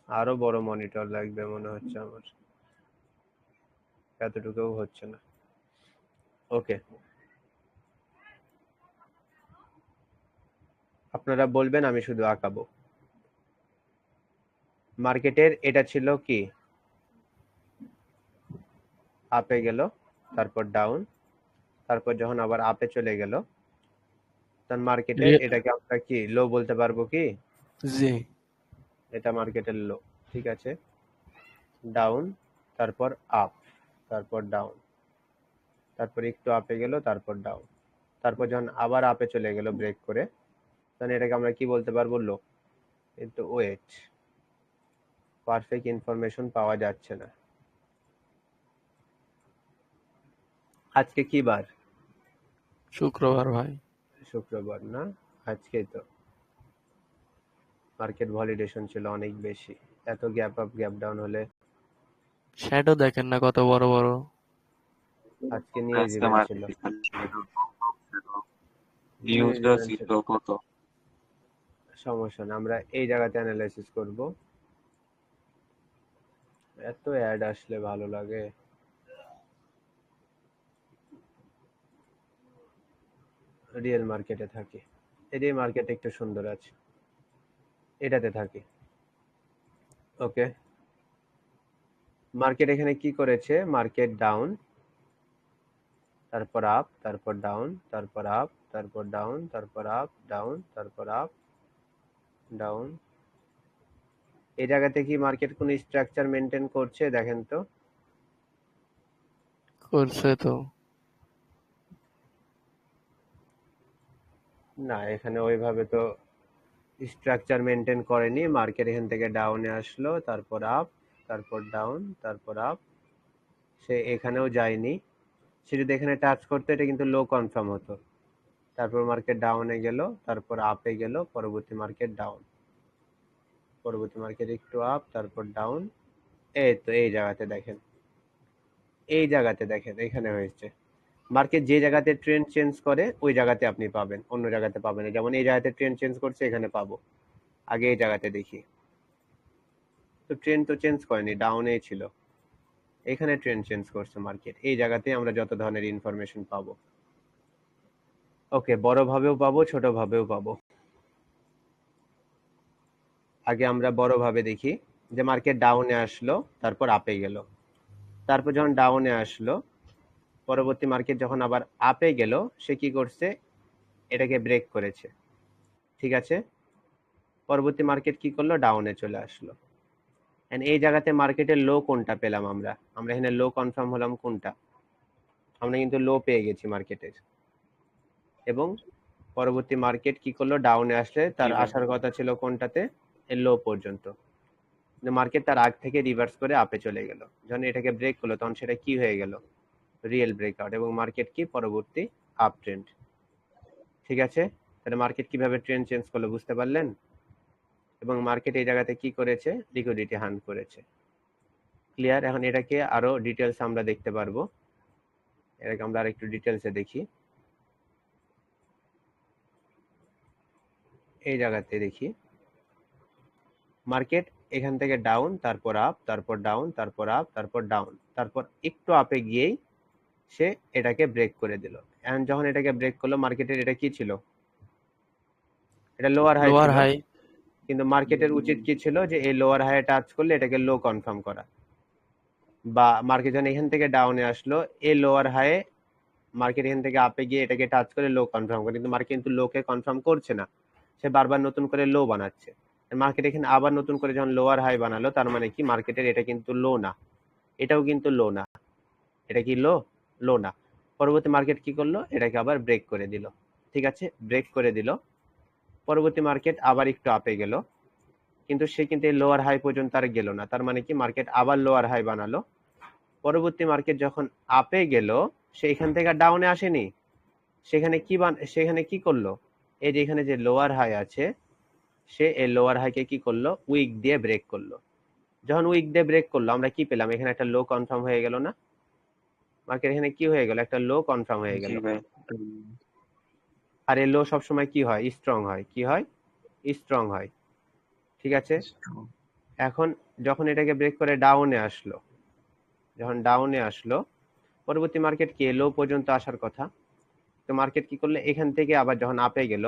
আরো বড় মনিটর লাগবে মনে হচ্ছে আমার, এতটুকুও হচ্ছে না। ওকে, আপনারা বলবেন, আমি শুধু আঁকাবো। মার্কেটের এটা ছিল কি, আপে গেল, তারপর ডাউন, তারপর যখন আবার আপে চলে গেল, তখন মার্কেটের এটাকে আমরা কি লো বলতে পারবো কি? জি। এটা মার্কেটের লো, ঠিক আছে। ডাউন, তারপর আপ, তারপর ডাউন, তারপর একটু আপে গেল, তারপর ডাউন, তারপর যখন আবার আপে চলে গেল ব্রেক করে, তখন এটাকে আমরা কি বলতে পারবো? লো। কিন্তু ওয়েট, পারফেক্ট ইনফরমেশন পাওয়া যাচ্ছে না। আজকে কি বার? শুক্রবার ভাই। শুক্রবার না, আজকেই তো মার্কেট ভলিডেশন ছিল অনেক বেশি। এত গ্যাপ আপ গ্যাপ ডাউন হলে শ্যাডো দেখেন না কত বড় বড়। আজকে আজকে নিউজ ইভেন্ট ছিল, মার্কেটে খালি নিউজ নিউজটা ইভেন্ট ছিল ছিল। কত। সমস্যা না, আমরা এই জায়গাতে অ্যানালাইসিস করব। এত অ্যাড আসলে ভালো লাগে। রিয়েল মার্কেটে থাকি, এই মার্কেট একটু সুন্দর আছে, এটাতে থাকি। ওকে, মার্কেট এখানে কি করেছে? মার্কেট ডাউন, তারপর আপ, তারপর ডাউন, তারপর আপ, তারপর ডাউন, তারপর আপ, ডাউন, তারপর আপ, ডাউন। এই জায়গাতে কি মার্কেট কোন স্ট্রাকচার মেনটেন করছে? দেখেন তো। করছে তো। না, এখানে ওইভাবে তো স্ট্রাকচার মেনটেন করেনি। মার্কেট এখান থেকে ডাউনে আসলো, তারপর আপ, তারপর ডাউন, তারপর আপ, সে এখানেও যায়নি। সে যদি এখানে টাচ করতো, এটা কিন্তু লো কনফার্ম হতো। তারপর মার্কেট ডাউনে গেল, তারপর আপে গেল, পরবর্তী মার্কেট ডাউন, পরবর্তী মার্কেট একটু আপ, তারপর ডাউন। এই তো এই জায়গাতে দেখেন, এই জায়গাতে দেখেন, এখানে হয়েছে। মার্কেট যে জায়গাতে ট্রেন্ড চেঞ্জ করে ওই জায়গাতে আপনি পাবেন, অন্য জায়গাতে পাবেন না। যেমন এই জায়গাতে ট্রেন্ড চেঞ্জ করছে, এখানে পাবো। আগে এই জায়গাতে দেখি, তো ট্রেন্ড তো চেঞ্জ করেনি, ডাউনেই ছিল। এখানে ট্রেন্ড চেঞ্জ করছে মার্কেট, এই জায়গাতে আমরা যত ধরনের ইনফরমেশন পাবো। ওকে, বড় ভাবেও পাবো, ছোট ভাবেও পাবো। আগে আমরা বড় ভাবে দেখি, যে মার্কেট ডাউনে আসলো, তারপর আপে গেল, তারপর যখন ডাউনে আসলো, পরবর্তী মার্কেট যখন আবার আপে গেল, সে কি করছে? এটাকে ব্রেক করেছে, ঠিক আছে। পরবর্তী মার্কেট কি করলো? ডাউনে চলে আসলো। এন্ড এই জায়গাতে মার্কেটের লো কোনটা পেলাম? আমরা আমরা এখানে লো কনফার্ম হলাম কোনটা? আমরা কিন্তু লো পেয়ে গেছি মার্কেটের। এবং পরবর্তী মার্কেট কি করলো? ডাউনে আসলে তার আসার কথা ছিল কোনটাতে? এর লো পর্যন্ত। মার্কেট তার আগ থেকে রিভার্স করে আপে চলে গেল। যখন এটাকে ব্রেক করলো, তখন সেটা কি হয়ে গেল? রিয়েল ব্রেকআউট, এবং মার্কেট কি? পরবর্তী আপ ট্রেন্ড। ঠিক আছে, তাহলে মার্কেট কিভাবে ট্রেন্ড চেঞ্জ করলো বুঝতে পারলেন? এবং মার্কেট এই জায়গাতে কি করেছে? লিকুইডিটি হান্ট করেছে। ক্লিয়ার? এখন এটাকে আরো ডিটেলস আমরা দেখতে পারবো। এটাকে আমরা আরেকটু ডিটেলসে দেখি। এই জায়গাতে দেখি, মার্কেট এখান থেকে ডাউন, তারপর আপ, তারপর ডাউন, তারপর আপ, তারপর ডাউন, তারপর একটু আপে গিয়েই সে এটাকে ব্রেক করে দিল। এখন যখন এটাকে ব্রেক করলো, মার্কেটের এটা কি ছিল? এটা লোয়ার হাই লোয়ার ছিল, হাই। কিন্তু মার্কেটের উচিত কি ছিল যে এই লোয়ার হাই টাচ করলে এটাকে লো কনফার্ম করা, বা মার্কেট যখন এখান থেকে ডাউনে আসলো এই লোয়ার হাই মার্কেট এখান থেকে আপে গিয়ে এটাকে টাচ করে লো কনফার্ম করে, কিন্তু মার্কেট কিন্তু লোকে কনফার্ম করছে না, সে বারবার নতুন করে লো বানাচ্ছে। মার্কেট এখানে আবার নতুন করে যখন লোয়ার হাই বানালো, তার মানে কি মার্কেটের এটা কিন্তু লো না, এটাও কিন্তু লো না, এটা কি লো না। পরবর্তী মার্কেট কি করলো? এটাকে আবার ব্রেক করে দিল। ঠিক আছে, ব্রেক করে দিল। পরবর্তী মার্কেট আবার একটু আপে গেল, কিন্তু সে কিন্তু এই লোয়ার হাই পর্যন্ত আর গেল না, তার মানে কি মার্কেট আবার লোয়ার হাই বানালো। পরবর্তী মার্কেট যখন আপে গেল, সে এখান থেকে ডাউনে আসেনি, সেখানে কি করলো? এই যে এখানে যে লোয়ার হাই আছে, সে এই লোয়ার হাইকে কি করলো? উইক দিয়ে ব্রেক করলো। যখন উইক দিয়ে ব্রেক করলো, আমরা কি পেলাম? এখানে একটা লো কনফার্ম হয়ে গেল না? মার্কেট এখানে কি হয়ে গেল? একটা লো কনফার্ম হয়ে জি গেল। ভাই। আর এই লো সবসময় কি হয়? স্ট্রং হয়। কি হয়? স্ট্রং হয়। ঠিক আছে, এখন যখন এটাকে ব্রেক করে ডাউনে আসলো, যখন ডাউনে আসলো, পরবর্তী মার্কেট কি লো পর্যন্ত আসার কথা, তো মার্কেট কি করলো? এখান থেকে আবার যখন আপে গেল,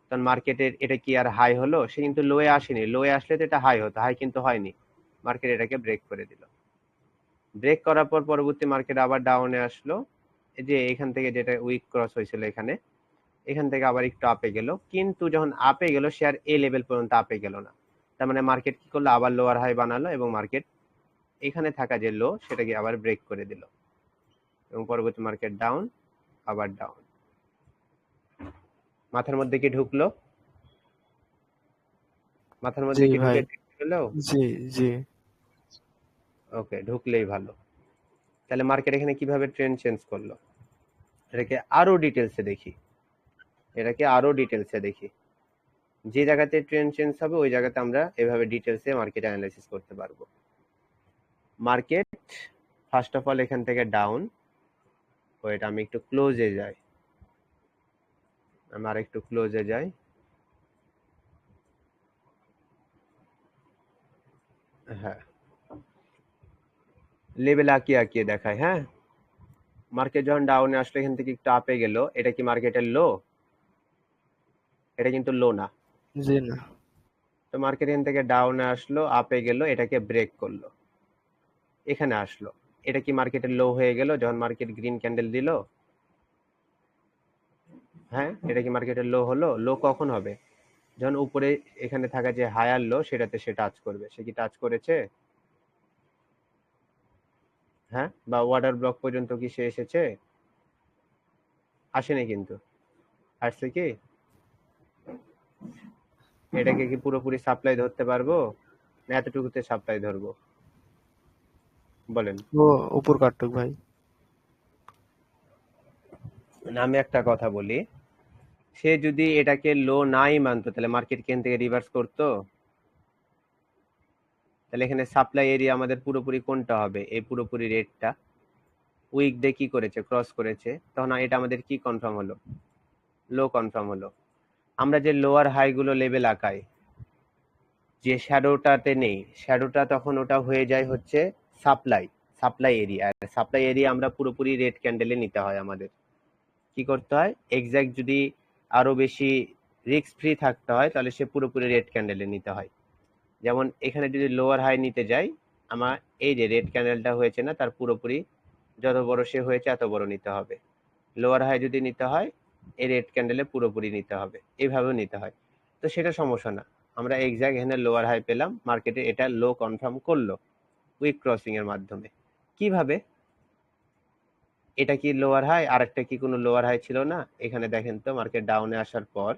তখন মার্কেটের এটা কি আর হাই হলো? সে কিন্তু লোয়ে আসেনি, লোয়ে আসলে তো এটা হাই হতো, হাই কিন্তু হয়নি, মার্কেট এটাকে ব্রেক করে দিল। ব্রেক করার পর পরবর্তী মার্কেট আবার ডাউনে আসলো, এই যে এখান থেকে যেটা উইক ক্রস হয়েছিল এখানে, এখান থেকে আবার একটু আপে গেল, কিন্তু যখন আপে গেল সে আর এই লেভেল পর্যন্ত আপে গেল না, তার মানে মার্কেট কি করলো? আবার লোয়ার হাই বানালো এবং মার্কেট এখানে থাকা যে লো সেটাকে আবার ব্রেক করে দিল, এবং পরবর্তী মার্কেট ডাউন, আবার ডাউন। মাথার মধ্যে কি ঢুকলো? মাথার মধ্যে জি কি ভাই। ঢুকে গেলো? জি জি। ওকে, ঢুকলেই ভালো। তাহলে মার্কেট এখানে কিভাবে ট্রেন্ড চেঞ্জ করলো? এটাকে আরো ডিটেলসে দেখি, যে জায়গাতে ট্রেন্ড চেঞ্জ হবে ওই জায়গাতে আমরা এভাবে ডিটেলসে মার্কেট অ্যানালাইসিস করতে পারবো। মার্কেট ফার্স্ট অফ অল এখান থেকে ডাউন, ওয়েট আমি একটু ক্লোজে যাই, হ্যাঁ, লেভেল আঁকিয়ে দেখায়। হ্যাঁ, মার্কেট যখন ডাউনে আসলো, এখান থেকে একটু আপে গেল, এটা কি মার্কেটের লো? এটা কিন্তু লো না। জি না। তো মার্কেট এখান থেকে ডাউনে আসলো, আপে গেল, এটাকে ব্রেক করলো, এখানে আসলো, এটা কি মার্কেটের লো হয়ে গেল যখন মার্কেট গ্রিন ক্যান্ডেল দিল? হ্যাঁ, এটা কি মার্কেটের লো হলো? লো কখন হবে? যখন উপরে এখানে থাকা যে হায়ার লো সেটাতে সে টাচ করবে। সে কি টাচ করেছে? হ্যাঁ, বা ওয়াটার ব্লক পর্যন্ত কি সে এসেছে? আসেনি কিন্তু। আসছে কি? এটাকে কি পুরোপুরি সাপ্লাই ধরতে পারবো, না এতটুকুতে সাপ্লাই ধরবো? বলেন। ও উপর কাটুক ভাই। না, আমি একটা কথা বলি, সে যদি এটাকে লো নাই মানতো, তাহলে মার্কেট কেন থেকে রিভার্স করতো? তাহলে এখানে সাপ্লাই এরিয়া আমাদের পুরোপুরি কোনটা হবে? এই পুরোপুরি রেটটা উইক ডে কি করেছে? ক্রস করেছে, তখন এটা আমাদের কি কনফার্ম হলো? লো কনফার্ম হলো। আমরা যে লোয়ার হাই গুলো লেভেল আঁকাই, যে শ্যাডোটাতে নেই, শ্যাডোটা তখন ওটা হয়ে যায় হচ্ছে সাপ্লাই এরিয়া। আর সাপ্লাই এরিয়া আমরা পুরোপুরি রেড ক্যান্ডেলে নিতে হয়। আমাদের কি করতে হয়? এক্সাক্ট যদি আরো বেশি রিস্ক ফ্রি থাকতে হয়, তাহলে সে পুরোপুরি রেড ক্যান্ডেলে নিতে হয়। যেমন এখানে যদি লোয়ার হাই নিতে যাই, আমার এই যে রেড ক্যান্ডেলটা হয়েছে না, তার পুরোপুরি যত বড় সে হয়েছে এত বড় নিতে হবে। লোয়ার হাই যদি নিতে হয়, এই রেড ক্যান্ডেলে পুরোপুরি নিতে হবে, এইভাবেও নিতে হয়। তো সেটা সমস্যা না, আমরা এক্সাক্ট এখানে লোয়ার হাই পেলাম, মার্কেটে এটা লো কনফার্ম করলো উইক ক্রসিং এর মাধ্যমে। কিভাবে? এটা কি লোয়ার হাই, আর একটা কি কোনো লোয়ার হাই ছিল না? এখানে দেখেন তো, মার্কেট ডাউনে আসার পর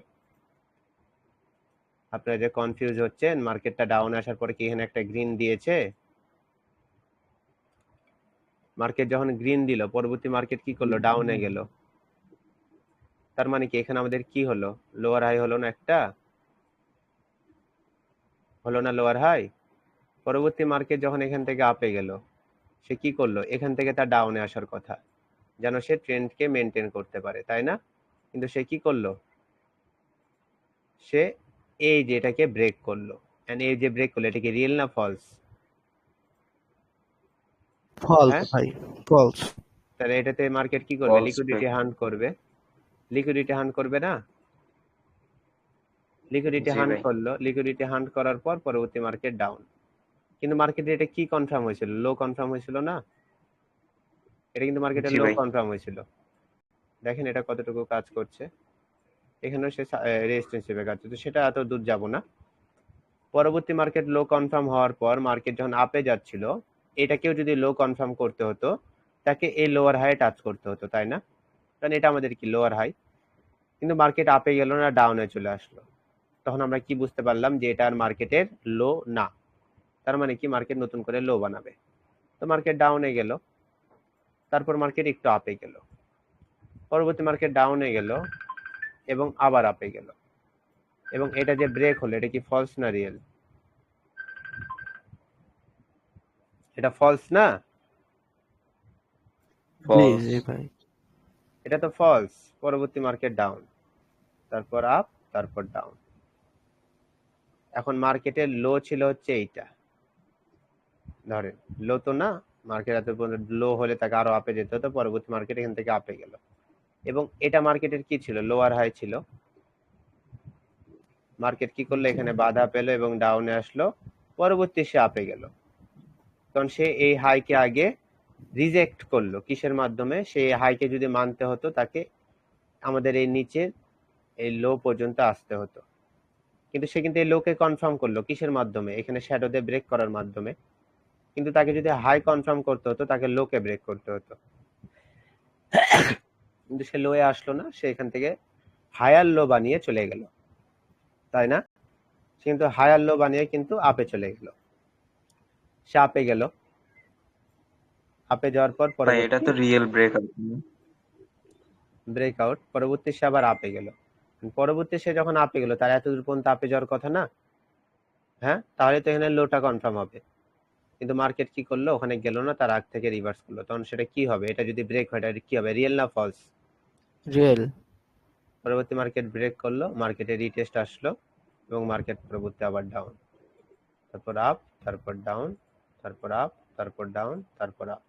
আপনারা যে কনফিউজ হচ্ছেন, মার্কেটটা ডাউনে আসার পরে কি এখানে একটা গ্রিন দিয়েছে? মার্কেট যখন গ্রিন দিল, পরবর্তী মার্কেট কি করলো? ডাউনে গেল। তার মানে কি এখানে আমাদের কি হলো? লোয়ার হাই হলো না একটা? হলো না লোয়ার হাই? পরবর্তী মার্কেট যখন এখান থেকে আপে গেল, সে কি করলো? এখান থেকে তার ডাউনে আসার কথা, যেন সে ট্রেন্ডকে মেনটেন করতে পারে, তাই না? কিন্তু সে কি করলো? সে এই যে এটাকে ব্রেক করলো। এন্ড এই যে ব্রেক করলো, এটা কি রিয়েল না ফলস? ফলস হ্যাঁ, ভাই, ফলস। তাহলে এটাতে মার্কেট কি করবে? False liquidity break. হান্ট করবে। লিকুইডিটি হান্ট করবে না? লিকুইডিটি জি হান্ট ভাই। করলো, লিকুইডিটি হান্ট করার পর পরবর্তী মার্কেট ডাউন। কিন্তু মার্কেটে এটা কি কনফার্ম হয়েছিল? লো কনফার্ম হয়েছিল না? এটা কিন্তু মার্কেটের জি লো ভাই। কনফার্ম হয়েছিল। দেখেন এটা কতটুকু কাজ করছে। এখানেও সে রেজিস্ট্যান্স হিসেবে কাজ করছে, সেটা এত দূর যাব না। পরবর্তী মার্কেট লো কনফার্ম হওয়ার পর মার্কেট যখন আপে যাচ্ছিল, এটাকেও যদি লো কনফার্ম করতে হতো, তাকে এই লোয়ার হাই টাচ করতে হতো, তাই না? কারণ এটা আমাদের কি লোয়ার হাই। কিন্তু মার্কেট আপে গেল না, ডাউনে চলে আসলো। তখন আমরা কি বুঝতে পারলাম যে এটা আর মার্কেটের লো না। তার মানে কি মার্কেট নতুন করে লো বানাবে। তো মার্কেট ডাউনে গেল, তারপর মার্কেট একটু আপে গেল, পরবর্তী মার্কেট ডাউনে গেল এবং আবার আপে গেল। এবং এটা যে ব্রেক হলো, এটা কি ফলস না রিয়েল? এটা ফলস না? জি ফলস। জি ভাই। এটা তো ফলস। পরবর্তী মার্কেট ডাউন, তারপর আপ, তারপর ডাউন। এখন মার্কেটের লো ছিল হচ্ছে এইটা, ধরেন লো তো না, মার্কেট এত পর্যন্ত লো হলে তাকে আরো আপে যেতে হতো, পরবর্তী মার্কেট এখান থেকে আপে গেল। এবং এটা মার্কেটের কি ছিল? লোয়ার হাই ছিল। মার্কেট কি করলো? জি এখানে বাধা পেল এবং ডাউনে আসলো, পরবর্তী সে আপে গেল। কারণ সে এই হাইকে আগে রিজেক্ট করলো। কিসের মাধ্যমে? সেই হাইকে যদি মানতে হতো তাকে আমাদের এই নিচের এই লো পর্যন্ত আসতে হতো। কিন্তু সে কিন্তু এই লোকে কনফার্ম করলো কিসের মাধ্যমে? এখানে শ্যাডো দিয়ে ব্রেক করার মাধ্যমে। কিন্তু তাকে যদি হাই কনফার্ম করতে হতো, তাকে লোকে ব্রেক করতে হতো। কিন্তু সে লোয়ে আসলো না, সে এখান থেকে হায়ার লো বানিয়ে চলে গেল, তাই না? সে কিন্তু হায়ার লো বানিয়ে কিন্তু আপে চলে গেল। সে আপে গেল, আপে যাওয়ার পর ভাই এটা পরবর্তী তো রিয়েল ব্রেকআপ। ব্রেকআউট, পরবর্তী সে আবার আপে গেল। পরবর্তী সে যখন আপে গেল, তার এত দূর পর্যন্ত আপে যাওয়ার কথা না? হ্যাঁ, তাহলে তো এখানে লোটা কনফার্ম হবে। কিন্তু মার্কেট কি করলো? ওখানে গেল না, তার আগ থেকে রিভার্স করলো। তখন সেটা কি হবে? এটা যদি ব্রেক হয়, এটা কি হবে? রিয়েল না ফলস? রিয়েল। পরবর্তী মার্কেট ব্রেক করলো, মার্কেটে রিটেস্ট আসলো এবং মার্কেট পরবর্তী আবার ডাউন, তারপর আপ, তারপর ডাউন, তারপর আপ, তারপর ডাউন, তারপর আপ।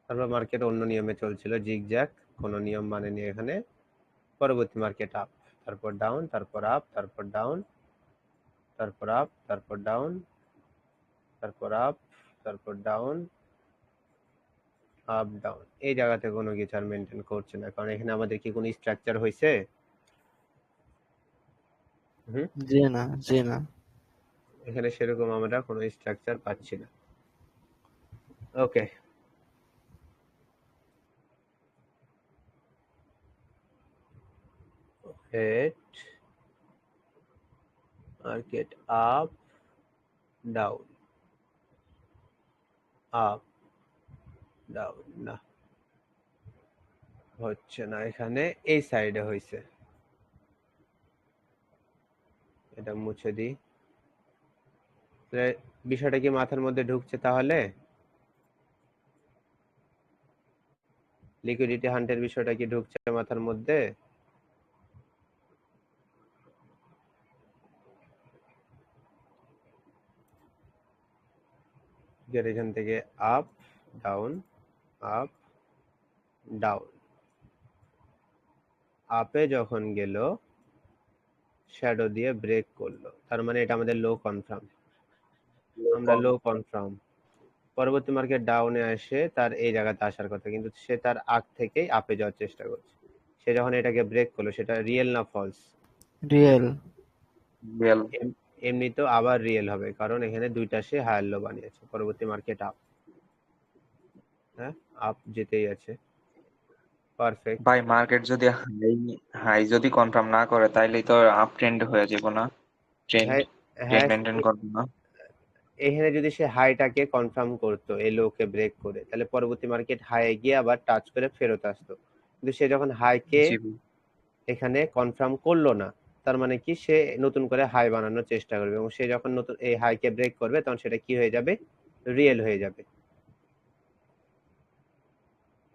তারপর মার্কেট অন্য নিয়মে চলছিল, জিগজ্যাগ, কোনো নিয়ম মানেনি এখানে। পরবর্তী মার্কেট আপ, তারপর ডাউন, তারপর আপ, তারপর ডাউন, তারপর আপ, তারপর ডাউন, তারপর আপ, তারপর ডাউন, আপ ডাউন। এই জায়গাতে কোনো কিছু আর মেনটেন করছে না, কারণ এখানে আমাদের কি কোনো স্ট্রাকচার হয়েছে? হুম, জি না, জি না। এখানে সেরকম আমরা কোনো স্ট্রাকচার পাচ্ছি না। Okay, head market up, down, up, down, না হচ্ছে না। এখানে এই সাইডে হয়েছে, এটা মুছে দিই। তাহলে বিষয়টা কি মাথার মধ্যে ঢুকছে? তাহলে লিকুইডিটি হান্টের বিষয়টা কি ঢুকছে মাথার মধ্যে? যে এখান থেকে আপ, ডাউন, আপ, ডাউন, আপে যখন গেল শ্যাডো দিয়ে ব্রেক করলো, তার মানে এটা আমাদের লো কনফার্ম। আমরা লো কনফার্ম। পরবর্তী মার্কেট ডাউনে আসে, তার এই জায়গাতে আসার কথা, কিন্তু সে তার আগ থেকেই আপে যাওয়ার চেষ্টা করছে। সে যখন এটাকে ব্রেক করলো, সেটা রিয়েল না ফলস? রিয়েল। রিয়েল। এমনি তো আবার রিয়েল হবে, কারণ এখানে দুইটা সে হায়ার লো বানিয়েছে। পরবর্তী মার্কেট আপ, হ্যাঁ, আপ যেতেই আছে। পারফেক্ট। ভাই মার্কেট যদি হাই হাই যদি কনফার্ম না করে তাইলেই তো আপ ট্রেন্ড হয়ে যাবে না? ট্রেন্ড হ্যাঁ, ট্রেন্ড হ্যাঁ, মেনটেন করবে না? এখানে যদি সে হাইটাকে কনফার্ম করতো এই লোকে ব্রেক করে, তাহলে পরবর্তী মার্কেট হাইয়ে গিয়ে আবার টাচ করে ফেরত আসতো। কিন্তু সে যখন হাইকে জি ভাই। এখানে কনফার্ম করলো না, তার মানে কি সে নতুন করে হাই বানানোর চেষ্টা করবে, এবং সে যখন নতুন এই হাইকে ব্রেক করবে, তখন সেটা কি হয়ে যাবে? রিয়েল হয়ে যাবে।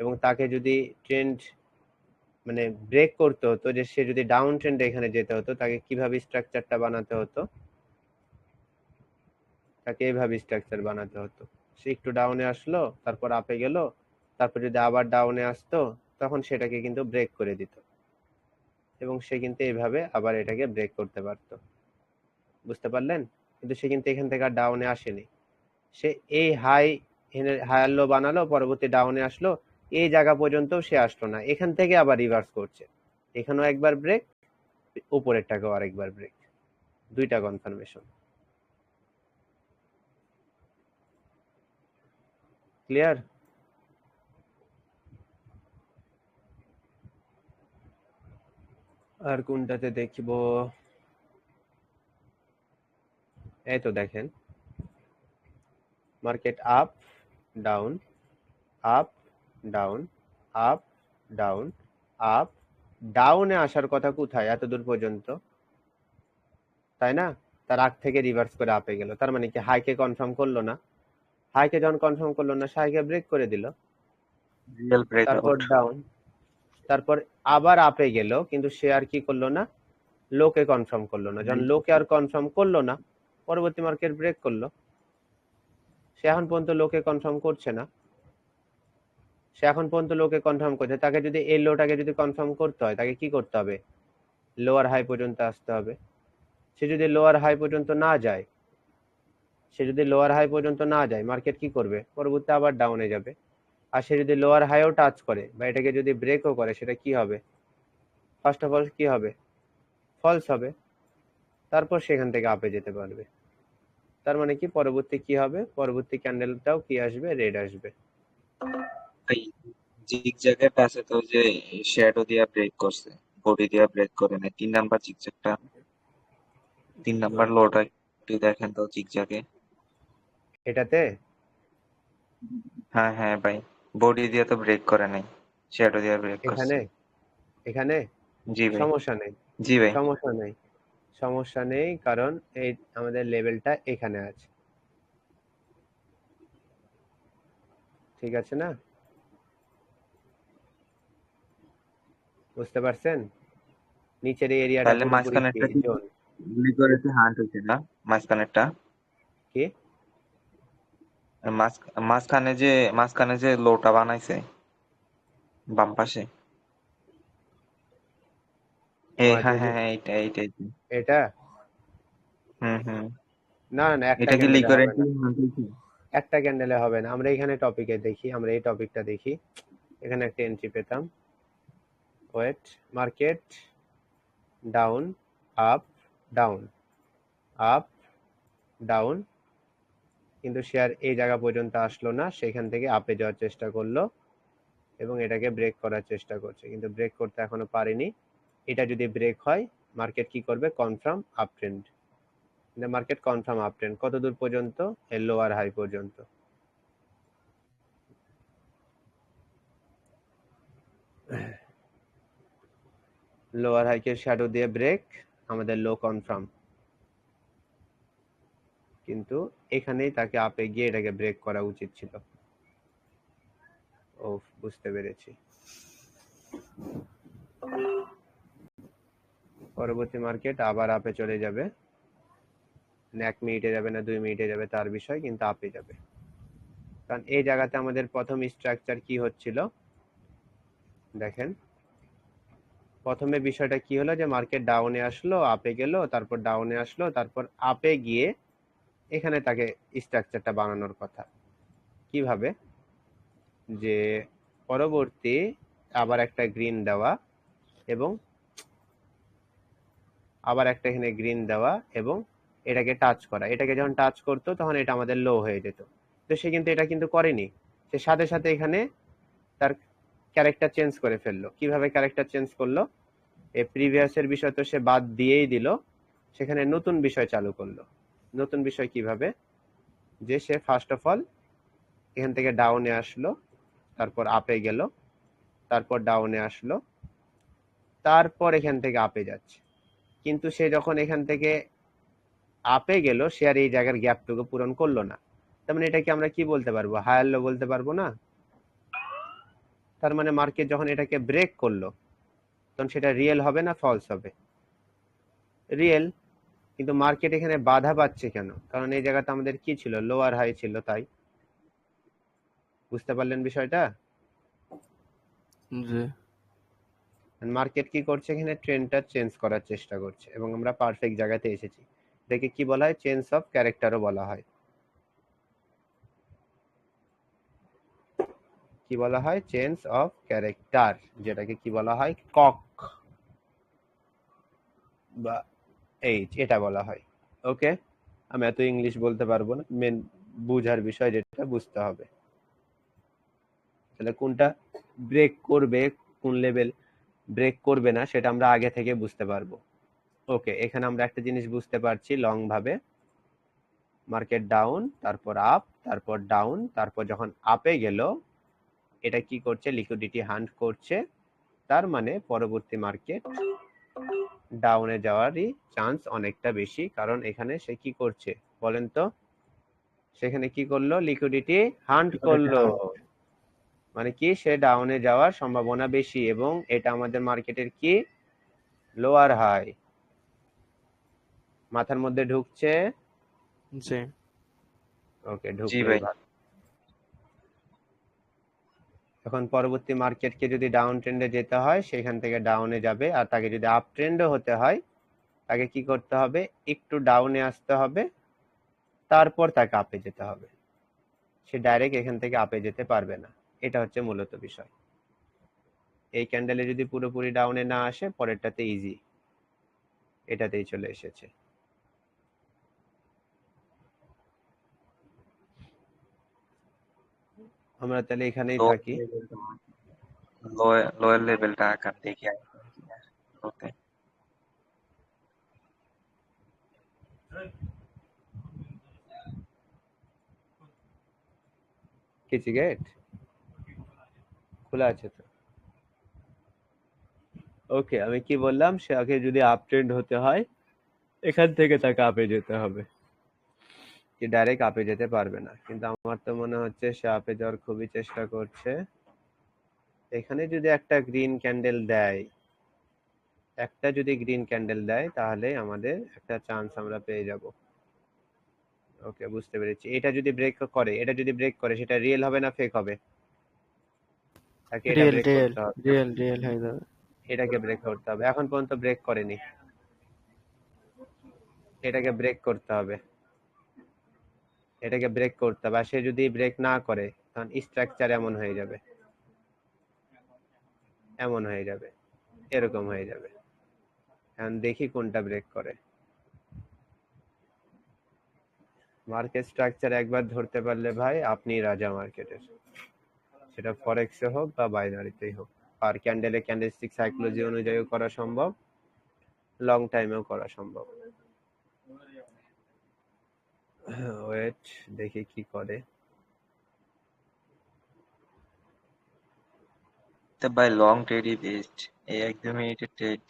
এবং তাকে যদি ট্রেন্ড মানে ব্রেক করতে হতো, যে সে যদি ডাউন ট্রেন্ডে এখানে যেতে হতো, তাকে কিভাবে স্ট্রাকচারটা বানাতে হতো? তাকে এইভাবে স্ট্রাকচার বানাতে হতো। সে একটু ডাউনে আসলো, তারপর আপে গেল, তারপর যদি আবার ডাউনে আসতো, তখন সেটাকে কিন্তু ব্রেক করে দিত, এবং সে কিন্তু এইভাবে আবার এটাকে ব্রেক করতে পারতো। বুঝতে পারলেন? কিন্তু সে কিন্তু এখান থেকে আর ডাউনে আসেনি। সে এই হায়ার লো বানালো, পরবর্তী ডাউনে আসলো, এই জায়গা পর্যন্ত সে আসলো না, এখান থেকে আবার রিভার্স করছে। এখানেও একবার ব্রেক, উপরেরটাকেও আরেকবার ব্রেক, দুইটা কনফার্মেশন। ক্লিয়ার? আর কোনটাতে দেখব? এই তো দেখেন, market up down, up down, up down, up ডাউনে আসার কথা কোথায় এত দূর পর্যন্ত, তাই না? তার আগ থেকে রিভার্স করে আপে গেল, তার মানে কি হাইকে কনফার্ম করলো না। হাইকে যখন কনফার্ম করলো না, হাইকে ব্রেক করে দিল, রিয়েল তারপর ব্রেকআউট। ডাউন, তারপর আবার আপে গেল, কিন্তু সে আর কি করলো না, লোকে কনফার্ম করলো না। যখন লোকে আর কনফার্ম করলো না, পরবর্তী মার্কেট ব্রেক করলো। সে এখন পর্যন্ত লোকে কনফার্ম করছে না, সে এখন পর্যন্ত লোকে কনফার্ম করছে। তাকে যদি এই লোটাকে যদি কনফার্ম করতে হয়, তাকে কি করতে হবে? লোয়ার হাই পর্যন্ত আসতে হবে। সে যদি লোয়ার হাই পর্যন্ত না যায়, মার্কেট কি করবে? পরবর্তী আবার ডাউনে যাবে। আর সে যদি লোয়ার হাইও টাচ করে বা এটাকে যদি ব্রেকও করে, সেটা কি হবে? ফার্স্ট অফ অল কি হবে? ফলস হবে। তারপর সেখান থেকে আপে যেতে পারবে। তার মানে কি পরবর্তী কি হবে? পরবর্তী ক্যান্ডেলটাও কি আসবে? রেড আসবে। ভাই জিগজ্যাগের পাশে তো যে শ্যাডো দিয়া ব্রেক করছে, বডি দিয়া ব্রেক করে নাই, 3 নাম্বার জিগজ্যাগটা, 3 নাম্বার লোটা একটু দেখেন তো জিগজ্যাগে। এটাতে হ্যাঁ হ্যাঁ ভাই, বডি দিয়ে তো ব্রেক করে নাই, শ্যাডো দিয়া ব্রেক করছে। এখানে এখানে জি ভাই। সমস্যা নেই, জি ভাই। সমস্যা নেই, সমস্যা নেই, কারণ এই আমাদের লেভেলটা এখানে আছে। ঠিক আছে না? বুঝতে পারছেন? নিচের এই এরিয়াটা তাহলে পুরোপুরি কি মাঝখানেরটা কি জোন। লিগরেতে হান্ট হইছে না? মাঝখানেরটা, কি মাঝখানে যে লোটা বানাইছে বাম পাশে, হ্যাঁ যদি হ্যাঁ হ্যাঁ, এইটা এইটা এইটা। এটা, হুম। না না, একটা এটা কি ক্যান্ডেলে হবে লিগরেটে না, হান্ট হইছে? একটা ক্যান্ডেলে হবে না। আমরা এখানে টপিকে দেখি, আমরা এই টপিকটা দেখি। এখানে একটা এন্ট্রি পেতাম, wait, market down, up, down, up, down, কিন্তু শেয়ার এই জায়গা পর্যন্ত আসলো না, সেখান থেকে আপে যাওয়ার চেষ্টা করলো এবং এটাকে ব্রেক করার চেষ্টা করছে, কিন্তু ব্রেক করতে এখনো পারেনি। এটা যদি ব্রেক হয়, মার্কেট কি করবে? Confirm up trend. Market confirm up trend কত দূর পর্যন্ত? এর লোয়ার হাই পর্যন্ত। লোয়ার হাইকে শ্যাডো দিয়ে ব্রেক, আমাদের লো কনফার্ম, কিন্তু এখানেই তাকে আপে গিয়ে এটাকে ব্রেক করা উচিত ছিল। ও, বুঝতে পেরেছি। পরবর্তী মার্কেট আবার আপে চলে যাবে, 1 মিনিটে যাবে না 2 মিনিটে যাবে তার বিষয়, কিন্তু আপে যাবে। কারণ এই জায়গাতে আমাদের প্রথম স্ট্রাকচার কি হচ্ছিল দেখেন। প্রথমে বিষয়টা কি হলো, যে মার্কেট ডাউনে আসলো, আপে গেল, তারপর ডাউনে আসলো, তারপর আপে গিয়ে এখানে তাকে স্ট্রাকচারটা বানানোর কথা। কিভাবে? যে পরবর্তী আবার একটা গ্রিন দেওয়া, এবং আবার একটা এখানে গ্রিন দেওয়া, এবং এটাকে টাচ করা। এটাকে যখন টাচ করতো, তখন এটা আমাদের লো হয়ে যেত। তো সে কিন্তু এটা কিন্তু করেনি, সে সাথে সাথে এখানে তার ক্যারেক্টার চেঞ্জ করে ফেললো। কিভাবে ক্যারেক্টার চেঞ্জ করলো? এই প্রিভিয়াসের বিষয় তো সে বাদ দিয়েই দিল, সেখানে নতুন বিষয় চালু করলো। নতুন বিষয় কিভাবে? যে সে ফার্স্ট অফ অল এখান থেকে ডাউনে আসলো, তারপর আপে গেল, তারপর ডাউনে আসলো, তারপর এখান থেকে আপে যাচ্ছে। কিন্তু সে যখন এখান থেকে আপে গেল, সে আর এই জায়গার গ্যাপটুকু পূরণ করলো না। তার মানে এটাকে আমরা কি বলতে পারবো? হায়ার লো বলতে পারবো না? তার মানে মার্কেট যখন এটাকে ব্রেক করলো, তখন সেটা রিয়েল হবে না ফলস হবে? রিয়েল। কিন্তু মার্কেট এখানে বাধা পাচ্ছে কেন? কারণ এই জায়গাতে আমাদের কি ছিল? লোয়ার হাই ছিল, তাই। বুঝতে পারলেন বিষয়টা? জি। মার্কেট কি করছে, এখানে ট্রেন্ডটা চেঞ্জ করার চেষ্টা করছে এবং আমরা পারফেক্ট জায়গাতে এসেছি। এটাকে কি বলা হয়? চেঞ্জ অফ ক্যারেক্টারও বলা হয়। কি বলা হয়? চেঞ্জ অফ ক্যারেক্টার, যেটাকে কি বলা হয়? কক বা এইচ, এটা বলা হয়। ওকে, আমি এত ইংলিশ বলতে পারবো না, মেন বুঝার বিষয় যেটা বুঝতে হবে। তাহলে কোনটা ব্রেক করবে, কোন লেভেল ব্রেক করবে না, সেটা আমরা আগে থেকে বুঝতে পারবো। ওকে, এখানে আমরা একটা জিনিস বুঝতে পারছি লং ভাবে, মার্কেট ডাউন, তারপর আপ, তারপর ডাউন, তারপর যখন আপে গেল, এটা কি করছে? লিকুইডিটি হান্ট করছে। তার মানে পরবর্তী মার্কেট ডাউনে যাওয়ারই চান্স অনেকটা বেশি, কারণ এখানে সে কি করছে বলেন তো? সেখানে কি করলো? লিকুইডিটি হান্ট করলো, মানে কি সে ডাউনে যাওয়ার সম্ভাবনা বেশি, এবং এটা আমাদের মার্কেটের কি লোয়ার হাই। মাথার মধ্যে ঢুকছে? জি। ওকে, জি ঢুকলেই ভাই। ভালো। এখন পরবর্তী মার্কেটকে যদি ডাউন ট্রেন্ডে যেতে হয়, সেখান থেকে ডাউনে যাবে, আর তাকে যদি আপ ট্রেন্ডে হতে হয়, তাকে কি করতে হবে? একটু ডাউনে আসতে হবে, তারপর তাকে আপে যেতে হবে। সে ডাইরেক্ট এখান থেকে আপে যেতে পারবে না। এটা হচ্ছে মূলত বিষয়। এই ক্যান্ডেলে যদি পুরোপুরি ডাউনে না আসে, পরেরটাতে ইজি, এটাতেই চলে এসেছে। আমরা তাহলে এখানেই থাকি। লোয়ার লেভেলটা আকার দেখি ওকে। কিছু গেট খোলা আছে তো? ওকে, আমি কি বললাম? সে আগে যদি আপ ট্রেন্ড হতে হয়, এখান থেকে তাকে আপে যেতে হবে, কি ডাইরেক্ট আপে যেতে পারবে না। কিন্তু আমার তো মনে হচ্ছে সে আপে যাওয়ার খুবই চেষ্টা করছে। এখানে যদি একটা গ্রিন ক্যান্ডেল দেয়, একটা যদি গ্রিন ক্যান্ডেল দেয়, তাহলে আমাদের একটা চান্স আমরা পেয়ে যাব। ওকে, বুঝতে পেরেছি। এটা যদি ব্রেক করে, এটা যদি ব্রেক করে, সেটা রিয়েল হবে না ফেক হবে? তাকে এটা রিয়েল ব্রেক রিয়েল করতে হবে, রিয়েল রিয়েল হয়ে যাবে। এটাকে ব্রেক করতে হবে। এখন পর্যন্ত ব্রেক করেনি, এটাকে ব্রেক করতে হবে, এটাকে ব্রেক করতে হবে। আর সে যদি ব্রেক না করে, তখন স্ট্রাকচার এমন হয়ে যাবে, এমন হয়ে যাবে, এরকম হয়ে যাবে। এখন দেখি কোনটা ব্রেক করে। মার্কেট স্ট্রাকচার একবার ধরতে পারলে ভাই আপনি রাজা মার্কেটের, সেটা ফরেক্সে হোক বা বাইনারিতেই হোক। আর ক্যান্ডেলে ক্যান্ডেলস্টিক সাইকোলজি অনুযায়ীও করা সম্ভব, লং টাইমেও করা সম্ভব। ওয়েট, দেখি কি করে। তো ভাই লং ট্রেডই বেস্ট, এই একদম মিনিটের ট্রেড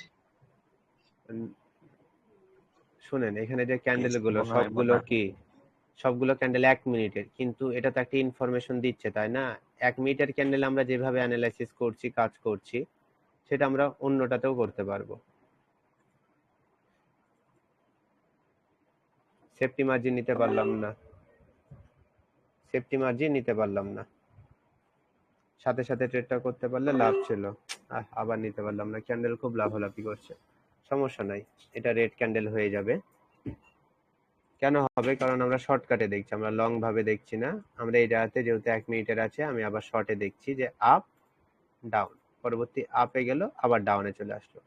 শুনেন, এখানে যে ক্যান্ডেল বেস্ট গুলো মনে হয় সবগুলো না। কি, সবগুলো ক্যান্ডেল 1 মিনিটের, কিন্তু এটা তো একটা ইনফরমেশন দিচ্ছে, তাই না? 1 মিনিটের ক্যান্ডেল আমরা যেভাবে অ্যানালাইসিস করছি, কাজ করছি, সেটা আমরা অন্যটাতেও করতে পারবো। সেফটি মার্জিন নিতে পারলাম না, সেফটি মার্জিন নিতে পারলাম না। সাথে সাথে ট্রেডটা করতে পারলে লাভ ছিল। আবার নিতে পারলাম না, ক্যান্ডেল খুব লাফালাফি করছে। সমস্যা নাই, এটা রেড ক্যান্ডেল হয়ে যাবে। কেন হবে? কারণ আমরা শর্টকাটে দেখছি, আমরা লং ভাবে দেখছি না। আমরা এই জায়গাতে যেহেতু 1 মিনিটের আছে, আমি আবার শর্টে দেখছি যে আপ ডাউন, পরবর্তী আপে গেল, আবার ডাউনে চলে আসলো।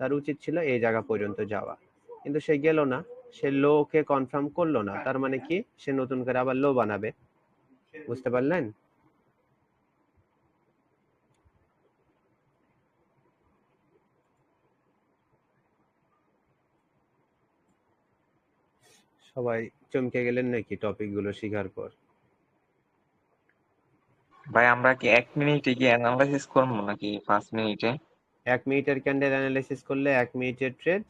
তার উচিত ছিল এই জায়গা পর্যন্ত যাওয়া, কিন্তু সে গেল না। সে লো কে কনফার্ম করলো না, তার মানে কি সে নতুন করে আবার লো বানাবে। বুঝতে পারলেন? সবাই চমকে গেলেন নাকি টপিক গুলো শিখার পর? ভাই আমরা কি 1 মিনিটে কি অ্যানালাইসিস করবো নাকি 5 মিনিটে? 1 মিনিটের ক্যান্ডেল অ্যানালাইসিস করলে 1 মিনিটের ট্রেড,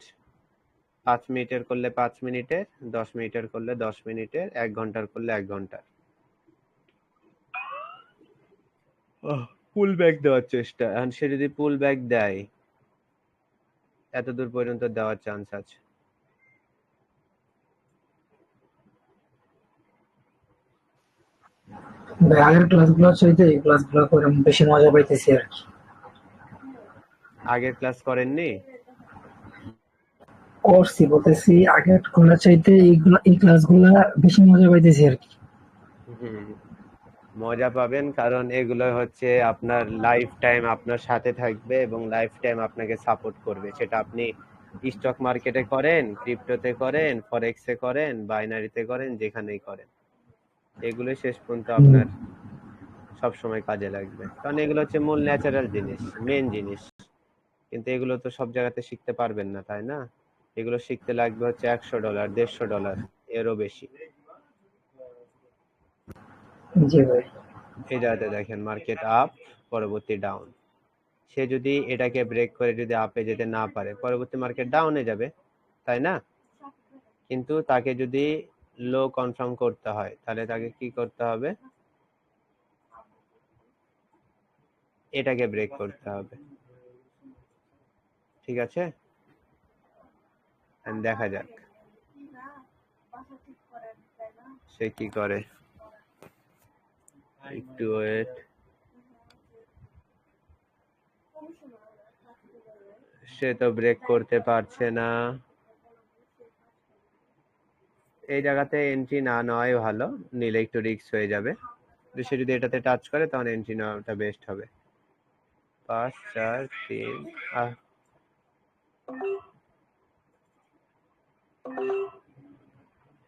5 মিনিটের করলে 5 মিনিটের, 10 মিনিটের করলে 10 মিনিটের, 1 ঘন্টার করলে 1 ঘন্টার। পুল ব্যাক দেওয়ার চেষ্টা, এখন সে যদি পুল ব্যাক দেয়, এত দূর পর্যন্ত দেওয়ার চান্স আছে। ভাই আগের ক্লাসগুলো চাইতে এই ক্লাসগুলো করে বেশি মজা পাইতেছি আর কি। আগের ক্লাস করেননি? করছি বলতেছি আগের গুলা চাইতে এই ক্লাসগুলা বেশি মজা পাইতেছি আর কি। হুম, মজা পাবেন, কারণ এগুলো হচ্ছে আপনার লাইফ টাইম আপনার সাথে থাকবে এবং লাইফ টাইম আপনাকে সাপোর্ট করবে। সেটা আপনি স্টক মার্কেটে করেন, ক্রিপ্টোতে করেন, ফরেক্সে করেন, বাইনারিতে করেন, যেখানেই করেন, এগুলো শেষ পর্যন্ত হুম, আপনার সব সময় কাজে লাগবে, কারণ এগুলো হচ্ছে মূল ন্যাচারাল জিনিস, মেন জিনিস। কিন্তু এগুলো তো সব জায়গাতে শিখতে পারবেন না, তাই না? এগুলো শিখতে লাগবে হচ্ছে $100, $150, এরও বেশি। জি ভাই। এই জায়গাতে দেখেন মার্কেট আপ, পরবর্তী ডাউন। সে যদি এটাকে ব্রেক করে যদি আপে যেতে না পারে, পরবর্তী মার্কেট ডাউনে যাবে, তাই না? কিন্তু তাকে যদি লো কনফার্ম করতে হয়, তাহলে তাকে কি করতে হবে? এটাকে ব্রেক করতে হবে। ঠিক আছে, And দেখা যাক সে কি করে। একটু ওয়েট। সে তো ব্রেক করতে পারছে না। এই জায়গাতে এন্ট্রি না নেওয়াই ভালো, নিলে একটু রিস্ক হয়ে যাবে। সে যদি এটাতে টাচ করে তখন এন্ট্রি নেওয়াটা বেস্ট হবে। 5 4 3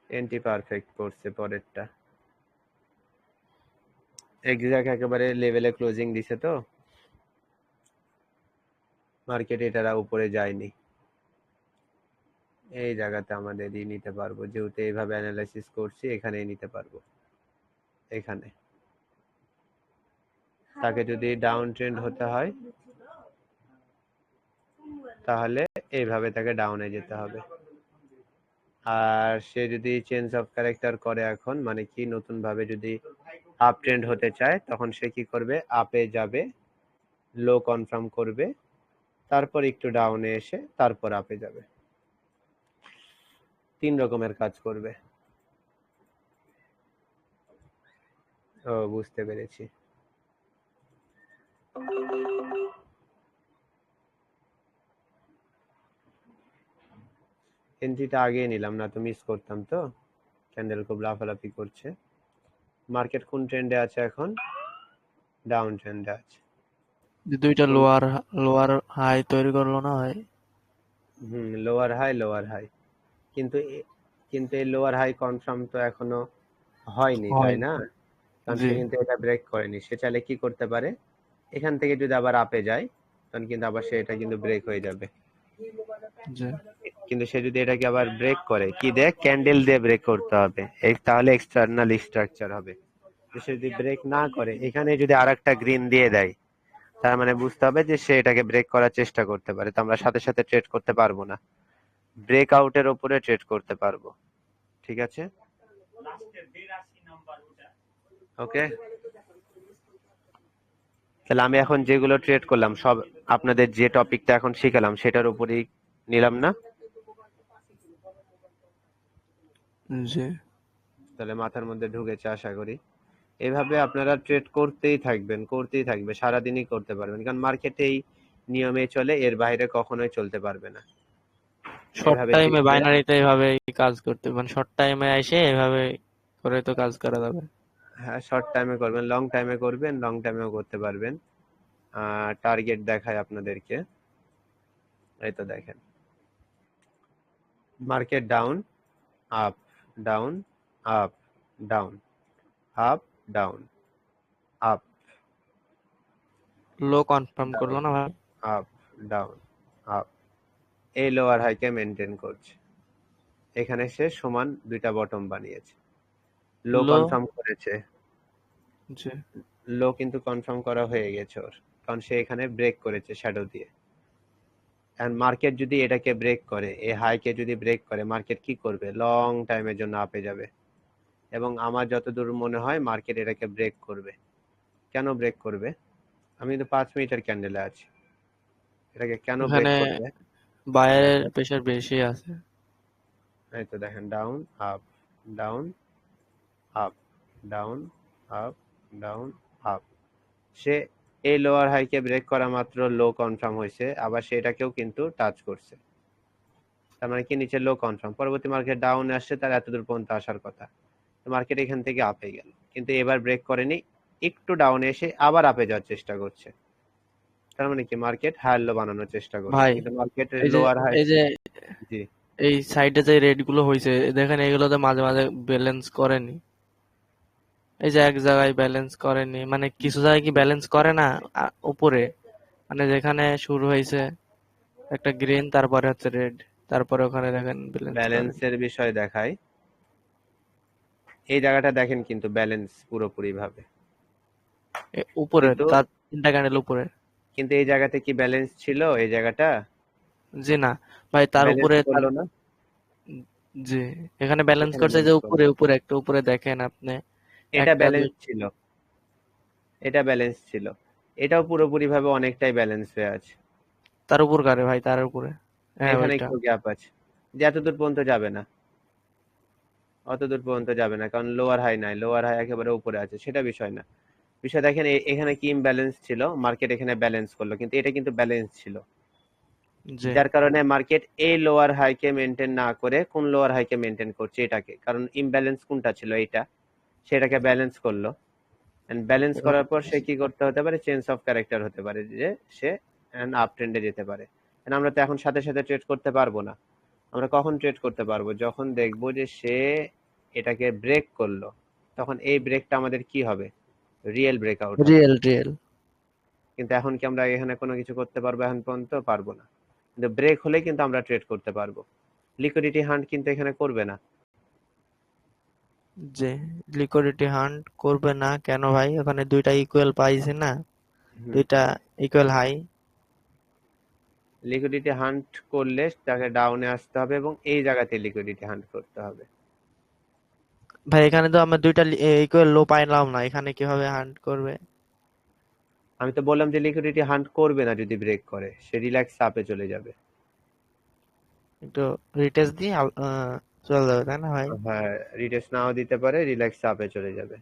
এন্ট্রি পারফেক্ট করছে পরেরটা। এক্সাক্ট একেবারে লেভেলে ক্লোজিং দিছে, তো মার্কেট এটারা উপরে যায়নি। এই জায়গাতে আমাদের নিতে পারবো, যেহেতু এইভাবে অ্যানালাইসিস করছি, এখানেই নিতে পারবো। এখানে তাকে যদি ডাউন ট্রেন্ড হতে হয় তাহলে এইভাবে তাকে ডাউনে যেতে হবে। আর সে যদি চেঞ্জ অফ ক্যারেক্টার করে এখন, মানে কি নতুন ভাবে যদি আপ ট্রেন্ড হতে চায়, তখন সে কি করবে? আপে যাবে, লো কনফার্ম করবে, তারপর একটু ডাউনে এসে তারপর আপে যাবে। 3 রকমের কাজ করবে। ও, বুঝতে পেরেছি। এন্ট্রিটা আগে নিলাম না তো মিস করতাম, তো ক্যান্ডেল খুব লাফালাফি করছে। মার্কেট কোন ট্রেন্ডে আছে এখন? ডাউন ট্রেন্ডে আছে। যে দুইটা লোয়ার লোয়ার হাই তৈরি করলো না ভাই? Lower high, lower high. কিন্তু কিন্তু এই লোয়ার হাই কনফার্ম তো এখনো হয়নি, তাই হয়নি। না? কারণ জি সে কিন্তু এটা ব্রেক করেনি। সে চাইলে কি করতে পারে? এখান থেকে যদি আবার আপে যায়, তখন কিন্তু আবার সে এটা কিন্তু ব্রেক হয়ে যাবে। জি কিন্তু সে যদি এটাকে আবার ব্রেক করে, কি দেখ, ক্যান্ডেল দিয়ে ব্রেক করতে হবে, তাহলে এক্সটার্নাল স্ট্রাকচার হবে। সে যদি ব্রেক না করে, এখানে যদি আরেকটা গ্রিন দিয়ে দেয়, তার মানে বুঝতে হবে যে সে এটাকে ব্রেক করার চেষ্টা করতে পারে। তো আমরা সাথে সাথে ট্রেড করতে পারবো না, ব্রেক আউটের উপরে ট্রেড করতে পারবো। ঠিক আছে, ওকে। তাহলে আমি এখন যেগুলো ট্রেড করলাম সব আপনাদের যে টপিকটা এখন শিখালাম সেটার উপরেই নিলাম না? জি তাহলে মাথার মধ্যে ঢুকেছে আশা করি। এভাবে আপনারা ট্রেড করতেই থাকবে, সারাদিনই করতে পারবেন, কারণ মার্কেটে এই নিয়মে চলে, এর বাইরে কখনোই চলতে পারবে না। শর্ট এভাবে টাইমে শিখলে, বাইনারিতে এইভাবে কাজ করতে, মানে শর্ট টাইমে এসে এইভাবে করে তো কাজ করা যাবে। হ্যাঁ, শর্ট টাইমে করবেন, লং টাইমে করবেন, লং টাইমেও করতে পারবেন। টার্গেট দেখায় আপনাদেরকে, এই তো দেখেন, market down, up, down, up, down, up, down, up, low confirm down, করলো না ভাই? আপ, ডাউন, আপ, এই লোয়ার হাইকে মেনটেন করছে। এখানে সে সমান দুইটা বটম বানিয়েছে, লো লো কনফার্ম করেছে। জি লো কিন্তু কনফার্ম করা হয়ে গেছে ওর, কারণ সে এখানে ব্রেক করেছে শ্যাডো দিয়ে। এন্ড মার্কেট যদি এটাকে ব্রেক করে, এই হাইকে যদি ব্রেক করে, মার্কেট কি করবে? লং টাইমের জন্য আপে যাবে। এবং আমার যতদূর মনে হয় মার্কেট এটাকে ব্রেক করবে। কেন ব্রেক করবে? আমি তো 5 মিনিটের ক্যান্ডেলে আছি, এটাকে কেন ব্রেক এখানে করবে? বায়ারের প্রেশার বেশি আছে। এই তো দেখেন, down, up, down, up, down, up, down, up. সে এই লোয়ার হাইকে ব্রেক করা মাত্র লো কনফার্ম হয়েছে, আবার সেটাকেও কিন্তু টাচ করছে। তার মানে কি নিচে লো কনফার্ম, পরবর্তী মার্কেট ডাউনে আসছে, তার এতদূর পর্যন্ত আসার কথা, মার্কেট এখান থেকে আপে গেল, কিন্তু এবার ব্রেক করেনি, একটু ডাউনে এসে আবার আপে যাওয়ার চেষ্টা করছে। তার মানে কি মার্কেট হায়ার লো বানানোর চেষ্টা করছে, ভাই কিন্তু মার্কেটের এই যে লোয়ার হাই। এই যে জি, এই সাইডে যে রেড গুলো হয়েছে দেখেন, এগুলোতে মাঝে মাঝে ব্যালেন্স করেনি। এই যে এক জায়গায় ব্যালেন্স করেনি, মানে কিছু জায়গায় কি ব্যালেন্স করে না উপরে, মানে যেখানে শুরু হয়েছে একটা গ্রিন, তারপরে হচ্ছে রেড, তারপরে ওখানে দেখেন ব্যালেন্স করেনি। ব্যালেন্সের বিষয় দেখায়, এই জায়গাটা দেখেন কিন্তু ব্যালেন্স পুরোপুরি ভাবে, উপরে কিন্তু তার 3টা ক্যান্ডেল উপরে। কিন্তু এই জায়গাতে কি ব্যালেন্স ছিল এই জায়গাটা? জি না ভাই, তার ব্যালেন্স উপরে করলো না, জি এখানে ব্যালেন্স এখানে করছে, যে ব্যালেন্স উপরে করলো, উপরে একটা উপরে দেখেন আপনি, এটা একটা ব্যালেন্স ছিল, এটা ব্যালেন্স ছিল, এটাও পুরোপুরি ভাবে অনেকটাই ব্যালেন্স হয়ে আছে। তার উপর কারে ভাই, তার উপরে, হ্যাঁ এখানে ওইটা। একটু গ্যাপ আছে, যে এতদূর পর্যন্ত যাবে না, অতদূর পর্যন্ত যাবে না, কারণ লোয়ার হাই নাই, লোয়ার হাই একেবারে উপরে আছে, সেটা বিষয় না। বিষয় দেখেন এখানে কি ইমব্যালেন্স ছিল, মার্কেট এখানে ব্যালেন্স করলো, কিন্তু এটা কিন্তু ব্যালেন্স ছিল, জি যার কারণে মার্কেট এই লোয়ার হাইকে মেনটেন না করে কোন লোয়ার হাইকে মেনটেন করছে এটাকে, কারণ ইমব্যালেন্স কোনটা ছিল এইটা, সেটাকে ব্যালেন্স করলো, এন্ড ব্যালেন্স করার পর সে কি করতে হতে পারে, চেঞ্জ অফ ক্যারেক্টার হতে পারে, যে সে আপ ট্রেন্ডে যেতে পারে। And আমরা তো এখন সাথে সাথে ট্রেড করতে পারবো না, আমরা কখন ট্রেড করতে পারবো, যখন দেখবো যে সে এটাকে ব্রেক করলো, তখন এই ব্রেকটা আমাদের কি হবে, রিয়েল ব্রেকআউট হবে। Real real. কিন্তু এখন কি আমরা এখানে কোনো কিছু করতে পারবো, এখন পর্যন্ত পারবো না, কিন্তু ব্রেক হলে কিন্তু আমরা ট্রেড করতে পারবো। লিকুইডিটি হান্ট কিন্তু এখানে করবে না। যে লিকুইডিটি হান্ট করবে না কেন ভাই, ওখানে দুইটা ইকুয়াল পাইছে না, দুইটা ইকুয়াল হাই। লিকুইডিটি হান্ট করলে তাকে ডাউনে আসতে হবে এবং এই জায়গাতে লিকুইডিটি হান্ট করতে হবে। ভাই এখানে তো আমরা দুইটা ইকুয়াল লো পাইলাম না, এখানে কিভাবে হান্ট করবে? আমি তো বললাম যে লিকুইডিটি হান্ট করবে না, যদি ব্রেক করে সে রিল্যাক্স আপে চলে যাবে। একটু রিটেস্ট দিয়ে চলে যাবে, তাই না ভাই? হ্যাঁ, রিটেস্ট নাও দিতে পারে, রিল্যাক্স আপে চলে যাবে,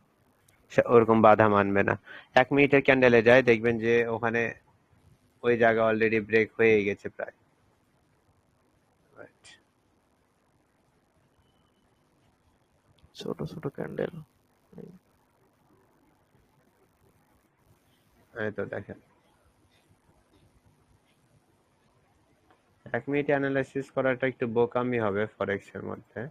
সে ওরকম বাধা মানবে না। 1 মিনিটের ক্যান্ডেলে যায়, দেখবেন যে ওখানে ওই জায়গা অলরেডি ব্রেক হয়ে গেছে প্রায়। Right. ছোট ছোট ক্যান্ডেল। এই তো দেখেন, 1 মিনিট অ্যানালাইসিস করাটা একটু বোকামি হবে ফরেক্স এর মধ্যে।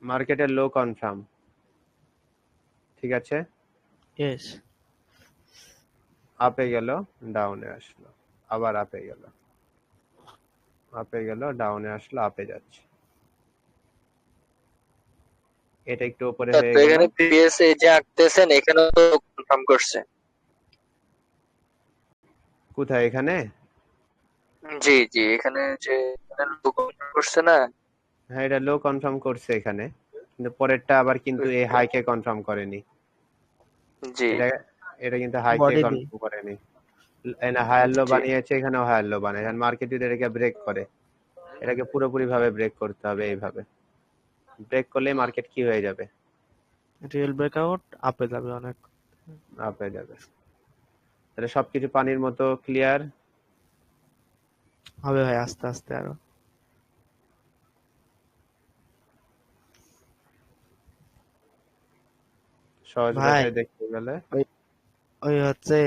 মার্কেটের লো কনফার্ম, ঠিক আছে, ইয়েস। আপে গেল, ডাউনে আসলো, আবার আপে গেল, আপে গেল, ডাউনে আসলো, আপে যাচ্ছে, এটা একটু উপরে স্যার, হয়ে তো গেল। এখানে প্রিভিয়াস এই যে আঁকতেছেন, এখানেও তো কনফার্ম করছে। কোথায় এখানে? জি জি, এখানে যে কনফার্ম করছে না। হ্যাঁ, এটা লো কনফার্ম করছে এখানে, কিন্তু পরেরটা আবার কিন্তু এই হাইকে কনফার্ম করেনি, জি এটা এটা কিন্তু হাইকে বডি দি কনফার্ম করেনি, এখানে হায়ার লো জি বানিয়েছে, এখানেও হায়ার লো বানায়, কারণ মার্কেট যদি এটাকে ব্রেক করে, এটাকে পুরোপুরি ভাবে ব্রেক করতে হবে, এইভাবে ব্রেক করলে মার্কেট কি হয়ে যাবে, রিয়েল ব্রেকআউট, আপে যাবে অনেক। আপে যাবে। তাহলে সবকিছু পানির মতো ক্লিয়ার। হবে ভাই আস্তে আস্তে আরো। সহজ ভাই ভাষায় দেখতে গেলে ওই ওই হচ্ছে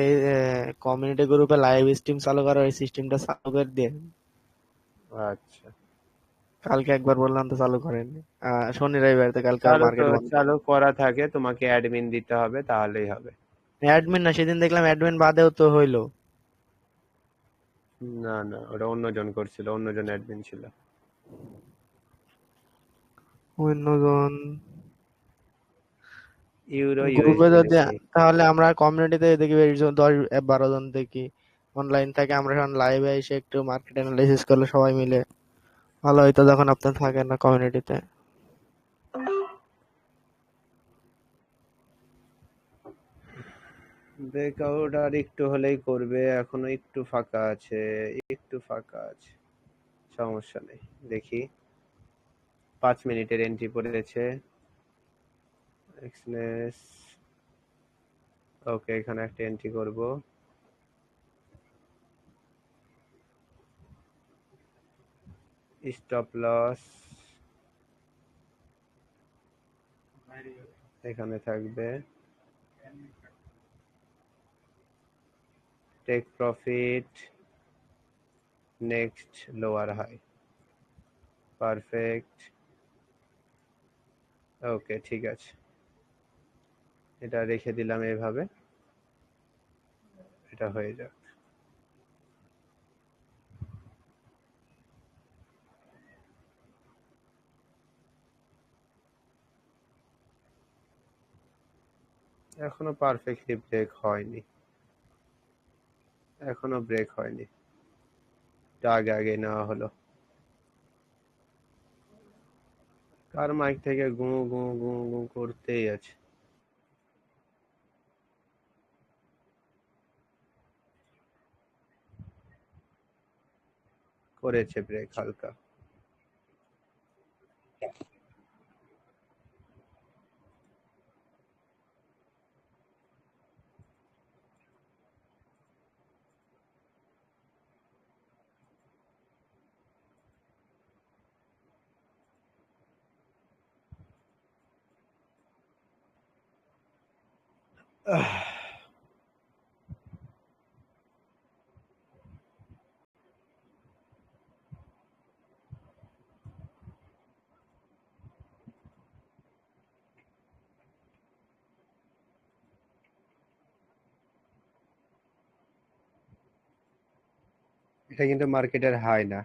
কমিউনিটি গ্রুপে লাইভ স্ট্রিম চালু করার ওই সিস্টেমটা চালু করে দিয়ে। আচ্ছা, কালকে একবার বললাম তো চালু করেননি। শনি রবিবার তো কালকে আর চালু মার্কেট বন্ধ। চালু করা থাকে, তোমাকে অ্যাডমিন দিতে হবে, তাহলেই হবে। অ্যাডমিন না, সেদিন দেখলাম অ্যাডমিন বাদেও তো হইলো। না না, ওটা অন্যজন করছিল, অন্যজন অ্যাডমিন ছিল। অন্যজন ইউরো গ্রুপে ইউএসডি যদি, নাকি? তাহলে আমরা কমিউনিটিতে দেখি 10-12 জন দেখি, অনলাইন থেকে আমরা এখন লাইভে এসে একটু মার্কেট অ্যানালাইসিস করলে সবাই মিলে ভালো হইতো, যখন আপনি থাকেন না কমিউনিটিতে। ব্রেকআউট আর একটু হলেই করবে, এখনো একটু ফাঁকা আছে, একটু ফাঁকা আছে, সমস্যা নেই। দেখি 5 মিনিটের এন্ট্রি পড়েছে। এক্সনেস, ওকে, এখানে একটা এন্ট্রি করব। স্টপ লস এখানে থাকবে। Take profit, next lower high, perfect. Okay, ঠিক আছে, এটা রেখে দিলাম এইভাবে, এটা হয়ে যাক। এখনো পারফেক্টলি ব্রেক হয়নি, এখনো ব্রেক হয়নি, এটা আগে আগে নেওয়া হলো। কার মাইক থেকে গু গু গু গু করতেই আছে। করেছে ব্রেক হালকা। এটা কিন্তু মার্কেটের হাই না,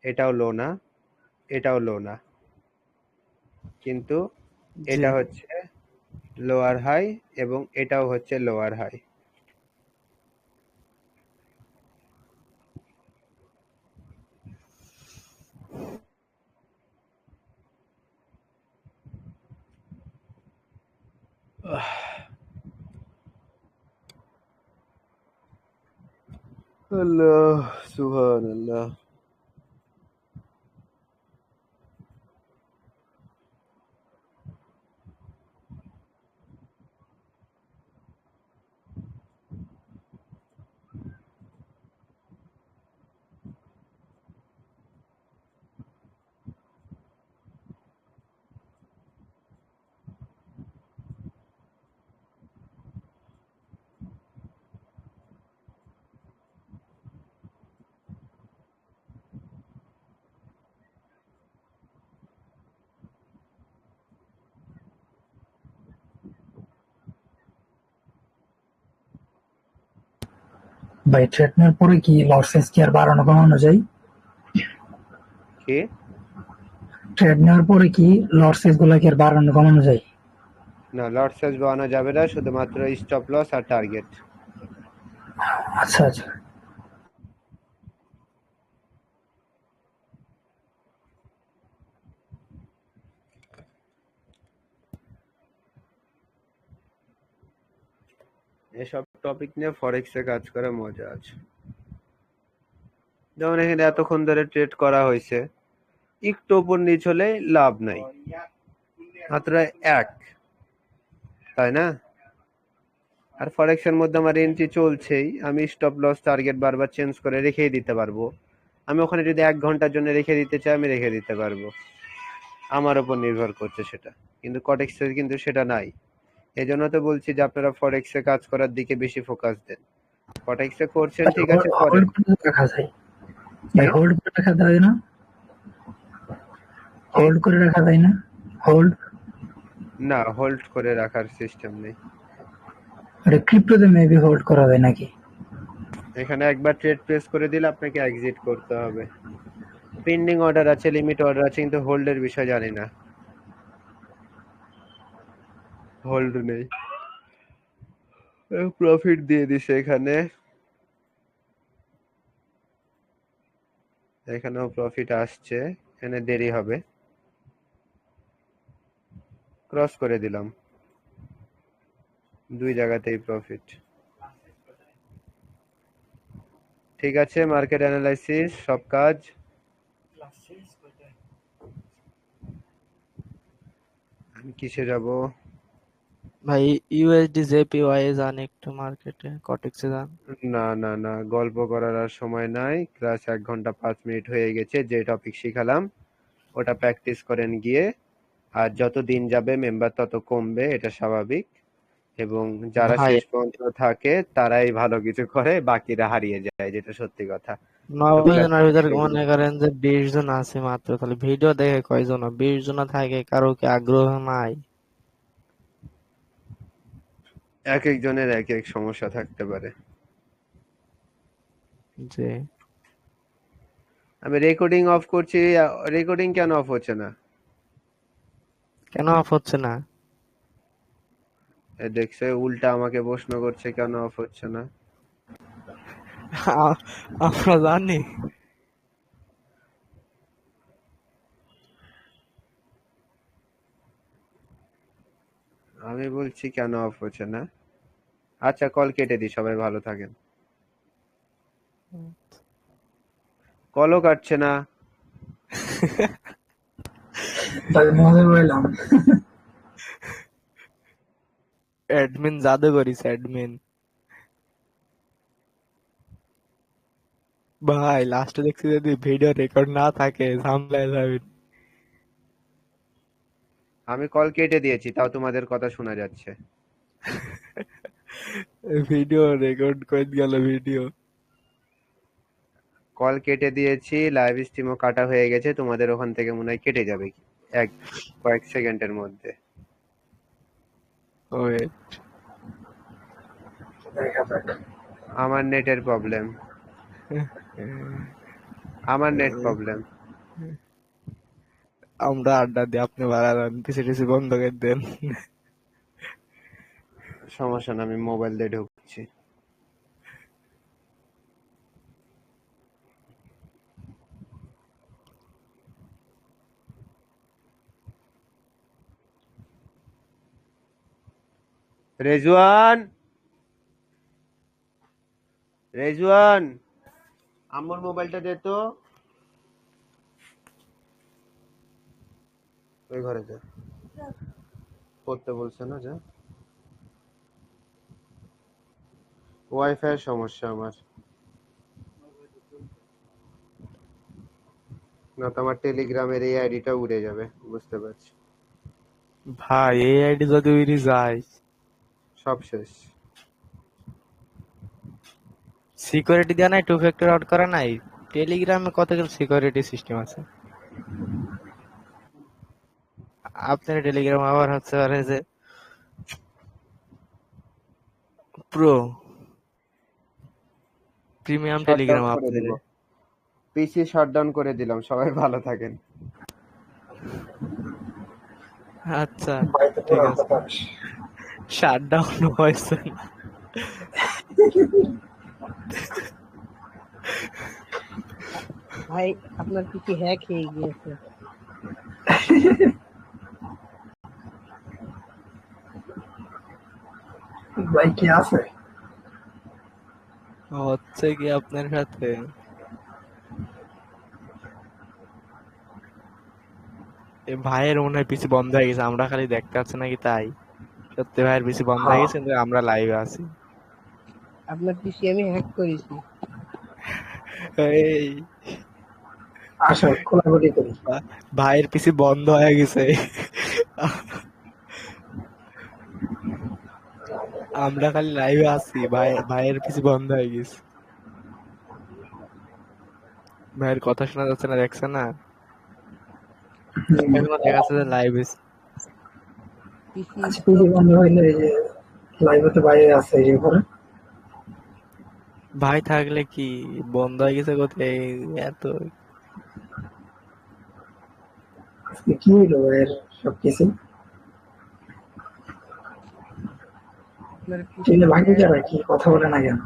এটাও লো না, এটাও লো না, কিন্তু জি, এটা হচ্ছে লোয়ার হাই এবং এটাও হচ্ছে লোয়ার হাই। আল্লাহ সুবহানাল্লাহ। ভাই ট্রেড নেওয়ার পরে কি লট সাইজ কি আর বাড়ানো কমানো যায়? কি ট্রেড নেওয়ার পরে কি লট সাইজ গুলা কি আর বাড়ানো কমানো যায়? না, লট সাইজ বাড়ানো যাবে না, শুধুমাত্র স্টপ লস আর টার্গেট। আচ্ছা আচ্ছা। এসব টপিক নিয়ে ফরেক্সে কাজ করে মজা আছে। যেমন এখানে এতক্ষণ ধরে ট্রেড করা হয়েছে, একটু উপর নিচ হলে লাভ নাই, মাত্র এক, তাই না? আর ফরেক্সের মধ্যে আমার এন্ট্রি চলছেই, আমি স্টপ লস টার্গেট বারবার চেঞ্জ করে রেখেই দিতে পারবো। আমি ওখানে যদি 1 ঘন্টার জন্য রেখে দিতে চাই, আমি রেখে দিতে পারবো, আমার উপর নির্ভর করছে সেটা। কিন্তু কটেক্সে কিন্তু সেটা নাই। এই জন্য তো বলছি যে আপনারা ফরেক্সে কাজ করার দিকে বেশি ফোকাস দেন। কটেক্সে করছেন ঠিক আছে, করেন। হোল্ড করে রাখা যায় ভাই, হোল্ড করে রাখা যায় না? হোল্ড করে রাখা যায় না? হোল্ড না, হোল্ড করে রাখার সিস্টেম নেই আরে ক্রিপ্টোতে মেবি হোল্ড করা যায় নাকি? এখানে। একবার ট্রেড প্রেস করে দিলে আপনাকে এক্সিট করতে হবে। পেন্ডিং অর্ডার আছে, লিমিট অর্ডার আছে, কিন্তু হোল্ডের বিষয় জানি না, হোল্ড নেই। প্রফিট দিয়ে দিছে এখানে, এখানেও প্রফিট আসছে, এখানে দেরি হবে, ক্রস করে দিলাম, দুই জায়গাতেই প্রফিট। ঠিক আছে, মার্কেট অ্যানালাইসিস সব কাজ। আমি কিসে যাব? ভাই ইউএসডি জেপিওয়াই যান একটু মার্কেটে, কটেক্সে যান। না না না, গল্প করার আর সময় নাই, ক্লাস 1 ঘন্টা 5 মিনিট হয়ে গেছে। যে টপিক শিখালাম ওটা প্র্যাকটিস করেন গিয়ে। আর যত দিন যাবে মেম্বার তত কমবে, এটা স্বাভাবিক। এবং যারা ভাই শেষ পর্যন্ত থাকে তারাই ভালো কিছু করে, বাকিরা হারিয়ে যায়, যেটা সত্যি কথা। 90 ক্লাস জনের ভিতরে সেগুলো মনে করেন যে 20 জন আছে মাত্র, তাহলে ভিডিও দেখে কয়জন? 20 জন থাকে, কারো কি আগ্রহ নাই? এক একজনের এক এক সমস্যা থাকতে পারে। যে আমি রেকর্ডিং অফ করছি, রেকর্ডিং কেন অফ হচ্ছে না? কেন অফ হচ্ছে না? দেখছে উল্টা আমাকে প্রশ্ন করছে কেন অফ হচ্ছে না। আমরা জানি। আমি বলছি কেন অফ হচ্ছে না। আচ্ছা, কল কেটে দিই, সবাই ভালো থাকেন। কলও কাটছে না। তাকে মজা পাইলাম। অ্যাডমিন জাদু করিস, অ্যাডমিন। ভাই লাস্টে দেখছি যদি ভিডিও রেকর্ড না থাকে ঝামেলায় যাবেন। আমি কল কেটে দিয়েছি, তাও তোমাদের কথা শোনা যাচ্ছে। ভিডিও রেকর্ড করে গেল ভিডিও। কল কেটে দিয়েছি, লাইভ স্ট্রিমও কাটা হয়ে গেছে, তোমাদের ওখান থেকে মনে হয় কেটে যাবে এক কয়েক সেকেন্ডের মধ্যে। ওয়েট, দেখা যাক। আমার নেটের প্রবলেম, আমার নেট প্রবলেম। আমরা আড্ডা দিই, আপনি বাড়ান, পিছে পিছে বন্ধ করে দেন। সমস্যা না, আমি মোবাইল দিয়ে ঢুকছি। রেজওয়ান, রেজওয়ান, আমার মোবাইলটা দে তো। ওই ঘরে যা, পড়তে বলছে না, যা। ওয়াইফাই এর সমস্যা আমার, না তো আমার টেলিগ্রামের এই আইডিটা উড়ে যাবে, বুঝতে পারছি। ভাই এই আইডি যদি উড়ে যায়, সব শেষ। সিকিউরিটি দেওয়া নাই, টু ফ্যাক্টর আউট করা নাই। টেলিগ্রামে কতগুলো সিকিউরিটি সিস্টেম আছে। আপনার টেলিগ্রাম আবার হচ্ছে পারে যে প্রো প্রিমিয়াম শাটডাউন টেলিগ্রাম করে আপনার। দিব, পিসি শাটডাউন করে দিলাম, সবাই ভালো থাকেন। আচ্ছা ভাই তো ঠিক পুরো আছে, হতাশ। শাটডাউন হয়েছে না। ভাই আপনার কি হ্যাক হয়ে গিয়েছে? ভাই কি আছে? হচ্ছে কি আপনার সাথে? এ ভাইয়ের মনে হয় পিসি বন্ধ হয়ে গেছে, আমরা খালি দেখতে পাচ্ছি নাকি তাই? সত্যি ভাইয়ের পিসি বন্ধ হয়ে হ্যাঁ, গেছে, কিন্তু আমরা লাইভে আছি। আপনার পিসি আমি হ্যাক করেছি। এই আসো খোলাখুলি করি। ভাইয়ের পিসি বন্ধ হয়ে গেছে, আমরা খালি লাইভে আছি, ভাইয়ের পিসি বন্ধ হয়ে গেছে। ভাইয়ের কথা শোনা যাচ্ছে না, দেখছে না? এখনো দেখাচ্ছে যে লাইভে। পিসি আচ্ছা পিজি বন্ধ হইলে এই যে লাইভে তো বাইরে আছে এই যে ঘরে। ভাই থাকলে কি বন্ধ হয়ে গেছে কোথায় এত? আজকে কি হইলো এর সবকিছু? আপনার পিসি টেনে ভাঙে যাবে, কি কথা বলে না কেন?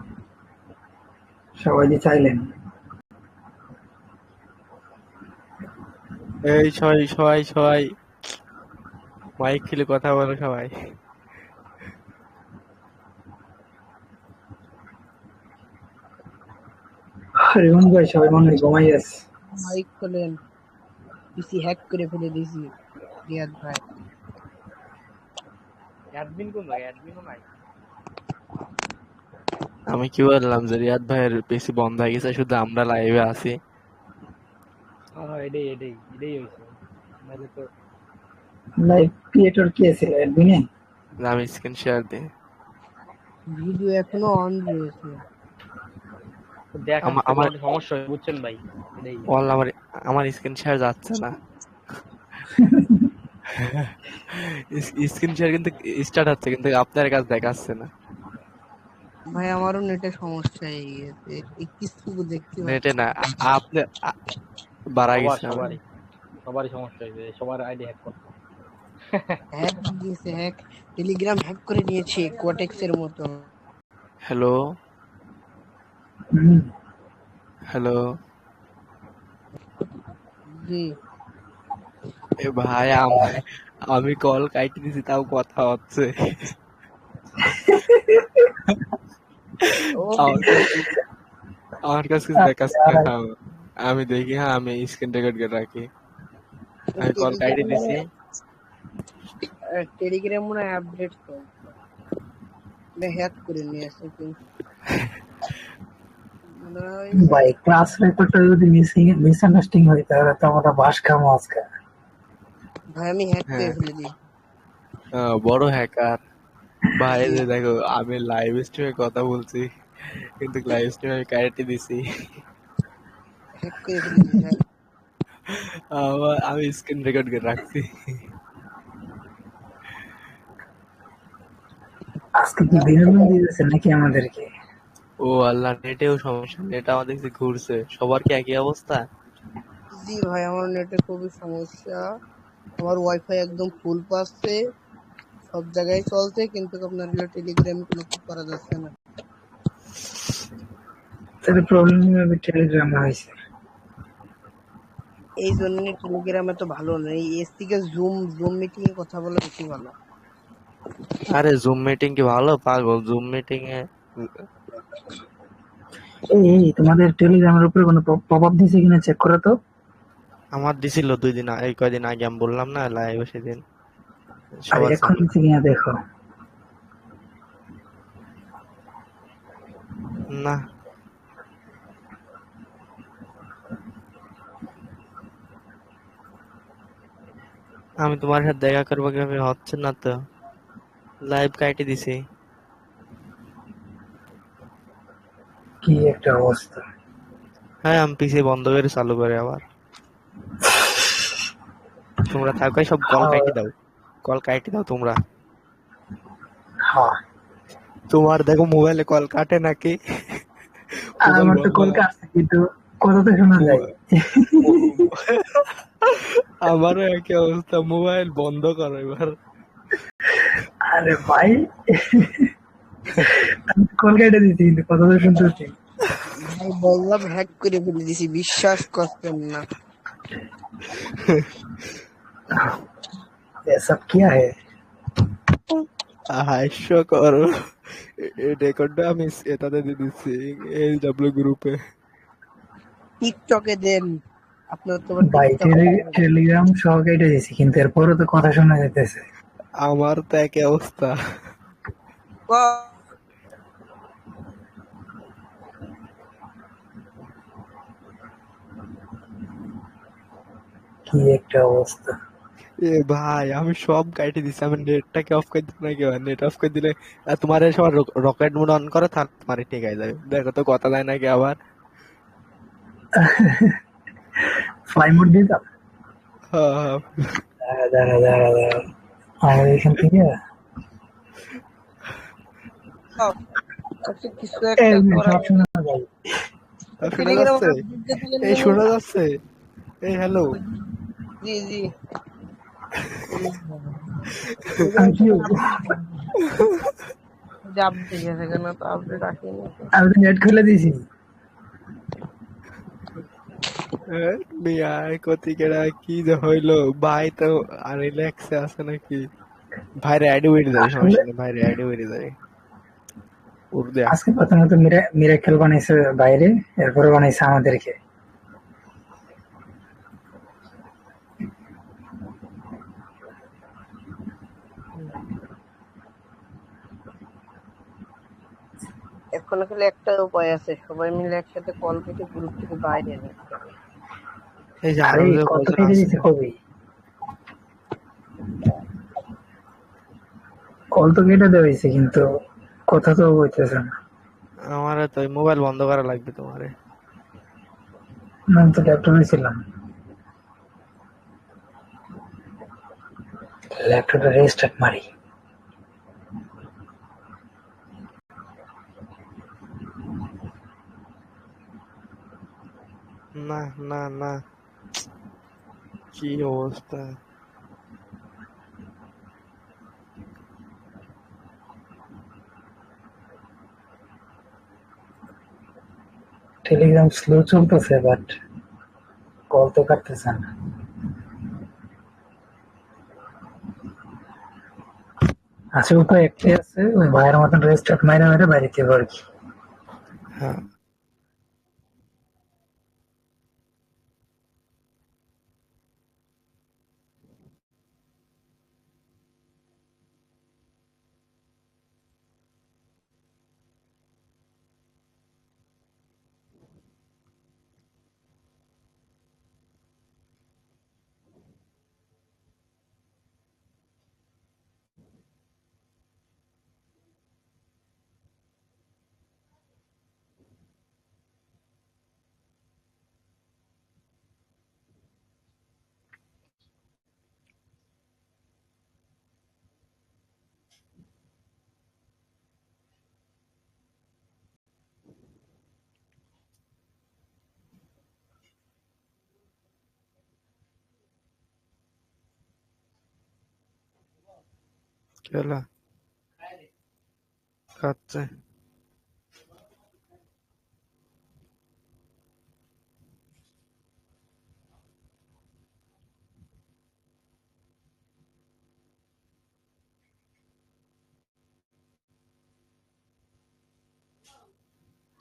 সবাই যে চাইলেন এই সবাই সবাই সবাই মাইক খুলে কথা বলো সবাই। রিমন ভাই সবাই মনে হয় ঘুমাই আছে। মাইক খোলেন, পিসি হ্যাক করে ফেলে দিয়েছি রিয়াদ ভাই। আমি কি বললাম যে রিয়াদ ভাইয়ের পিসি বন্ধ হয়ে গেছে, শুধু আমরা লাইভে আছি। লাইভ ক্রিয়েটর কে ছিল অ্যাডমিনে? আমি স্ক্রিন শেয়ার দিই। ভিডিও এখনো অন রয়েছে। আমার আমার আমার স্ক্রিন শেয়ার যাচ্ছে না। স্ক্রিন শেয়ার কিন্তু স্টার্ট হচ্ছে, কিন্তু আপনার কাছে দেখাচ্ছে না। ভাই আমারও নেটে সমস্যা হয়ে গেছে, কিছু দেখতে নেটে পাচ্ছি না, আপনি বাড়া গেছে। হ্যাক দিয়েছে, হ্যাক টেলিগ্রাম হ্যাক করে নিয়েছে কোটেক্স এর মতো। হ্যালো হ্যালো, জি এ ভাই আমি কল কাইটে দিছি, তাও কথা হচ্ছে। ও আমার কাছে দেখাচ্ছে না। আমি দেখি, হ্যাঁ আমি স্ক্রিন রেকর্ড করে রাখি। আমি কল কাইটে দিছি। টেলিগ্রাম মনে হয় আপডেট চলছে, হ্যাক করে নিয়েছে কিন্তু মনে হয় ভাই ক্লাস রেকর্ডটা যদি মিসআন্ডারস্ট্যান্ডিং হয় তাহলে তো আমরা বাস খামো আজকে। ভাই আমি হ্যাক করে হ্যাঁ, ফেলে দিই। বড় হ্যাকার ভাই। এই যে দেখো, আমি লাইভ স্ট্রিমে কথা বলছি, কিন্তু লাইভ স্ট্রিমে আমি কাইটে দিছি। হ্যাক করে ফেলে দিই ভাই। আমি স্ক্রিন রেকর্ড করে রাখছি। আজকে কি বিনোদন দিয়েছে নাকি আমাদেরকে? ও আল্লাহ, নেটেও সমস্যা, নেট আমাদের কাছে ঘুরছে। সবার কি একই অবস্থা? জি ভাই আমার নেটে খুবই সমস্যা, আমার ওয়াইফাই একদম ফুল পাচ্ছে, সব জায়গায় চলছে, কিন্তু আপনার টেলিগ্রামে কোনো কিছু করা যাচ্ছে না। তাহলে প্রবলেম হবে টেলিগ্রামে হয়েছে। এই জন্য টেলিগ্রামে তো ভালো নেই, এর থেকে জুম মিটিং এ কথা বলা বেশি ভালো। আরে জুম মিটিং কি ভালো পাগল? জুম মিটিং এ এই তোমাদের টেলিগ্রামের উপরে কোনো পপ আপ দিছে কিনা চেক করো তো। আমার দিছিল 2 দিন, এই কয়দিন আগে আমি বললাম না লাইভে সেদিন। আর সবার এখন দিছে কিনা দেখো। না, আমি তোমার সাথে দেখা করবো কিভাবে হচ্ছে না তো, লাইভ কাইটে দিছি। কি একটা অবস্থা। হ্যাঁ, আমি পিসি বন্ধ করে চালু করে আবার। তোমরা থাকো, সব কল কাইটে দাও, কল কাইটে দাও তোমরা। হ্যাঁ তোমার দেখো মোবাইলে কল কাটে নাকি? আমার তো কল কাটছে কিন্তু কথা তো শোনা যায়। আমারও একই অবস্থা, মোবাইল বন্ধ করো এবার। আরে ভাই আমি কল কেটে দিচ্ছি কিন্তু কথা তো শুনতে হচ্ছে। ভাই বললাম হ্যাক করে ফেলে দিছি, বিশ্বাস করতেন না। এসব কিয়া হে? হাস্যকর। এই রেকর্ডটা আমি এটাতে দিয়ে দিচ্ছি, LW গ্রুপে। টিকটকে দেন, আপনার তো ভাই টেলিগ্রাম সহ কেটে দিছি কিন্তু এরপরও তো কথা শোনা যেতেছে। আমার তো একই অবস্থা। কি একটা অবস্থা। এ ভাই, আমি সব কাটে দিছি, আমি নেটটাকে অফ করে দিতে নাকি, নেট অফ করে দিলে তোমার সবার রকেট মোড অন করে, তার তোমার ঠিক হয়ে যাবে। দেখো তো কথা দেয় নাকি আবার। ফ্লাই মোড দিতাম। হ্যাঁ, দাঁড়া আমার এখান থেকে কিছু একটা করা সব শোনা যায়। শোনা যাচ্ছে? এই শোনা যাচ্ছে? এই হ্যালো, জি জি আপডেট গেছে কেন? তো আপডেট আসেনি। আমি তো নেট খুলে দিয়েছি। মিয়া কতিকেরা কি যে হইলো, ভাই তো আর রিল্যাক্সে আছে নাকি? ভাইরে অ্যাড করে দেয়, আসলে সমস্যা নেই, ভাইরে অ্যাড করে দেয় উর্দু। আজকে প্রথমত মিরাকেল বানাইছে বাইরে, এরপরে বানাইছে আমাদেরকে। এখন খালি একটা উপায় আছে, সবাই মিলে একসাথে কল কেটে গ্রুপ থেকে বাইরে নিতে হবে। এই যে আরো আরে যে কত কয়জন কেটে আছে, দিতে কবি, কল তো কেটে দেওয়া হয়েছে কিন্তু কথা তো বলতেছে না। আমার তো মোবাইল বন্ধ করা লাগবে তোমারে। আমি তো ল্যাপটপে ছিলাম, ল্যাপটপে রেস্টার্ট মারি। না না না, কি অবস্থা! টেলিগ্রাম স্লো চলতেছে, বাট কল তো কাটতেছে না। আছে উপায় একটাই আছে, ওই ভাইয়ের মতন রেস্টার্ট মাইরা মাইরা বাইরে থেকে আর কি। হ্যাঁ, কি হলো? খাচ্ছে।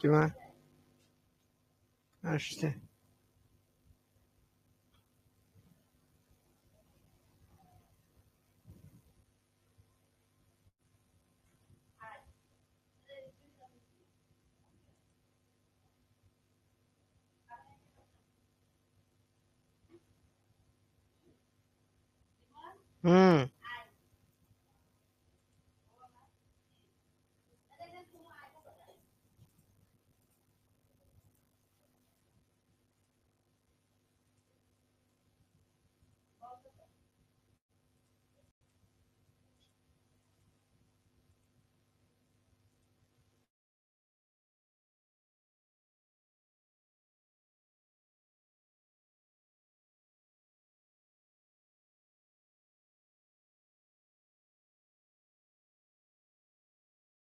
কি মা আসছে? হুম।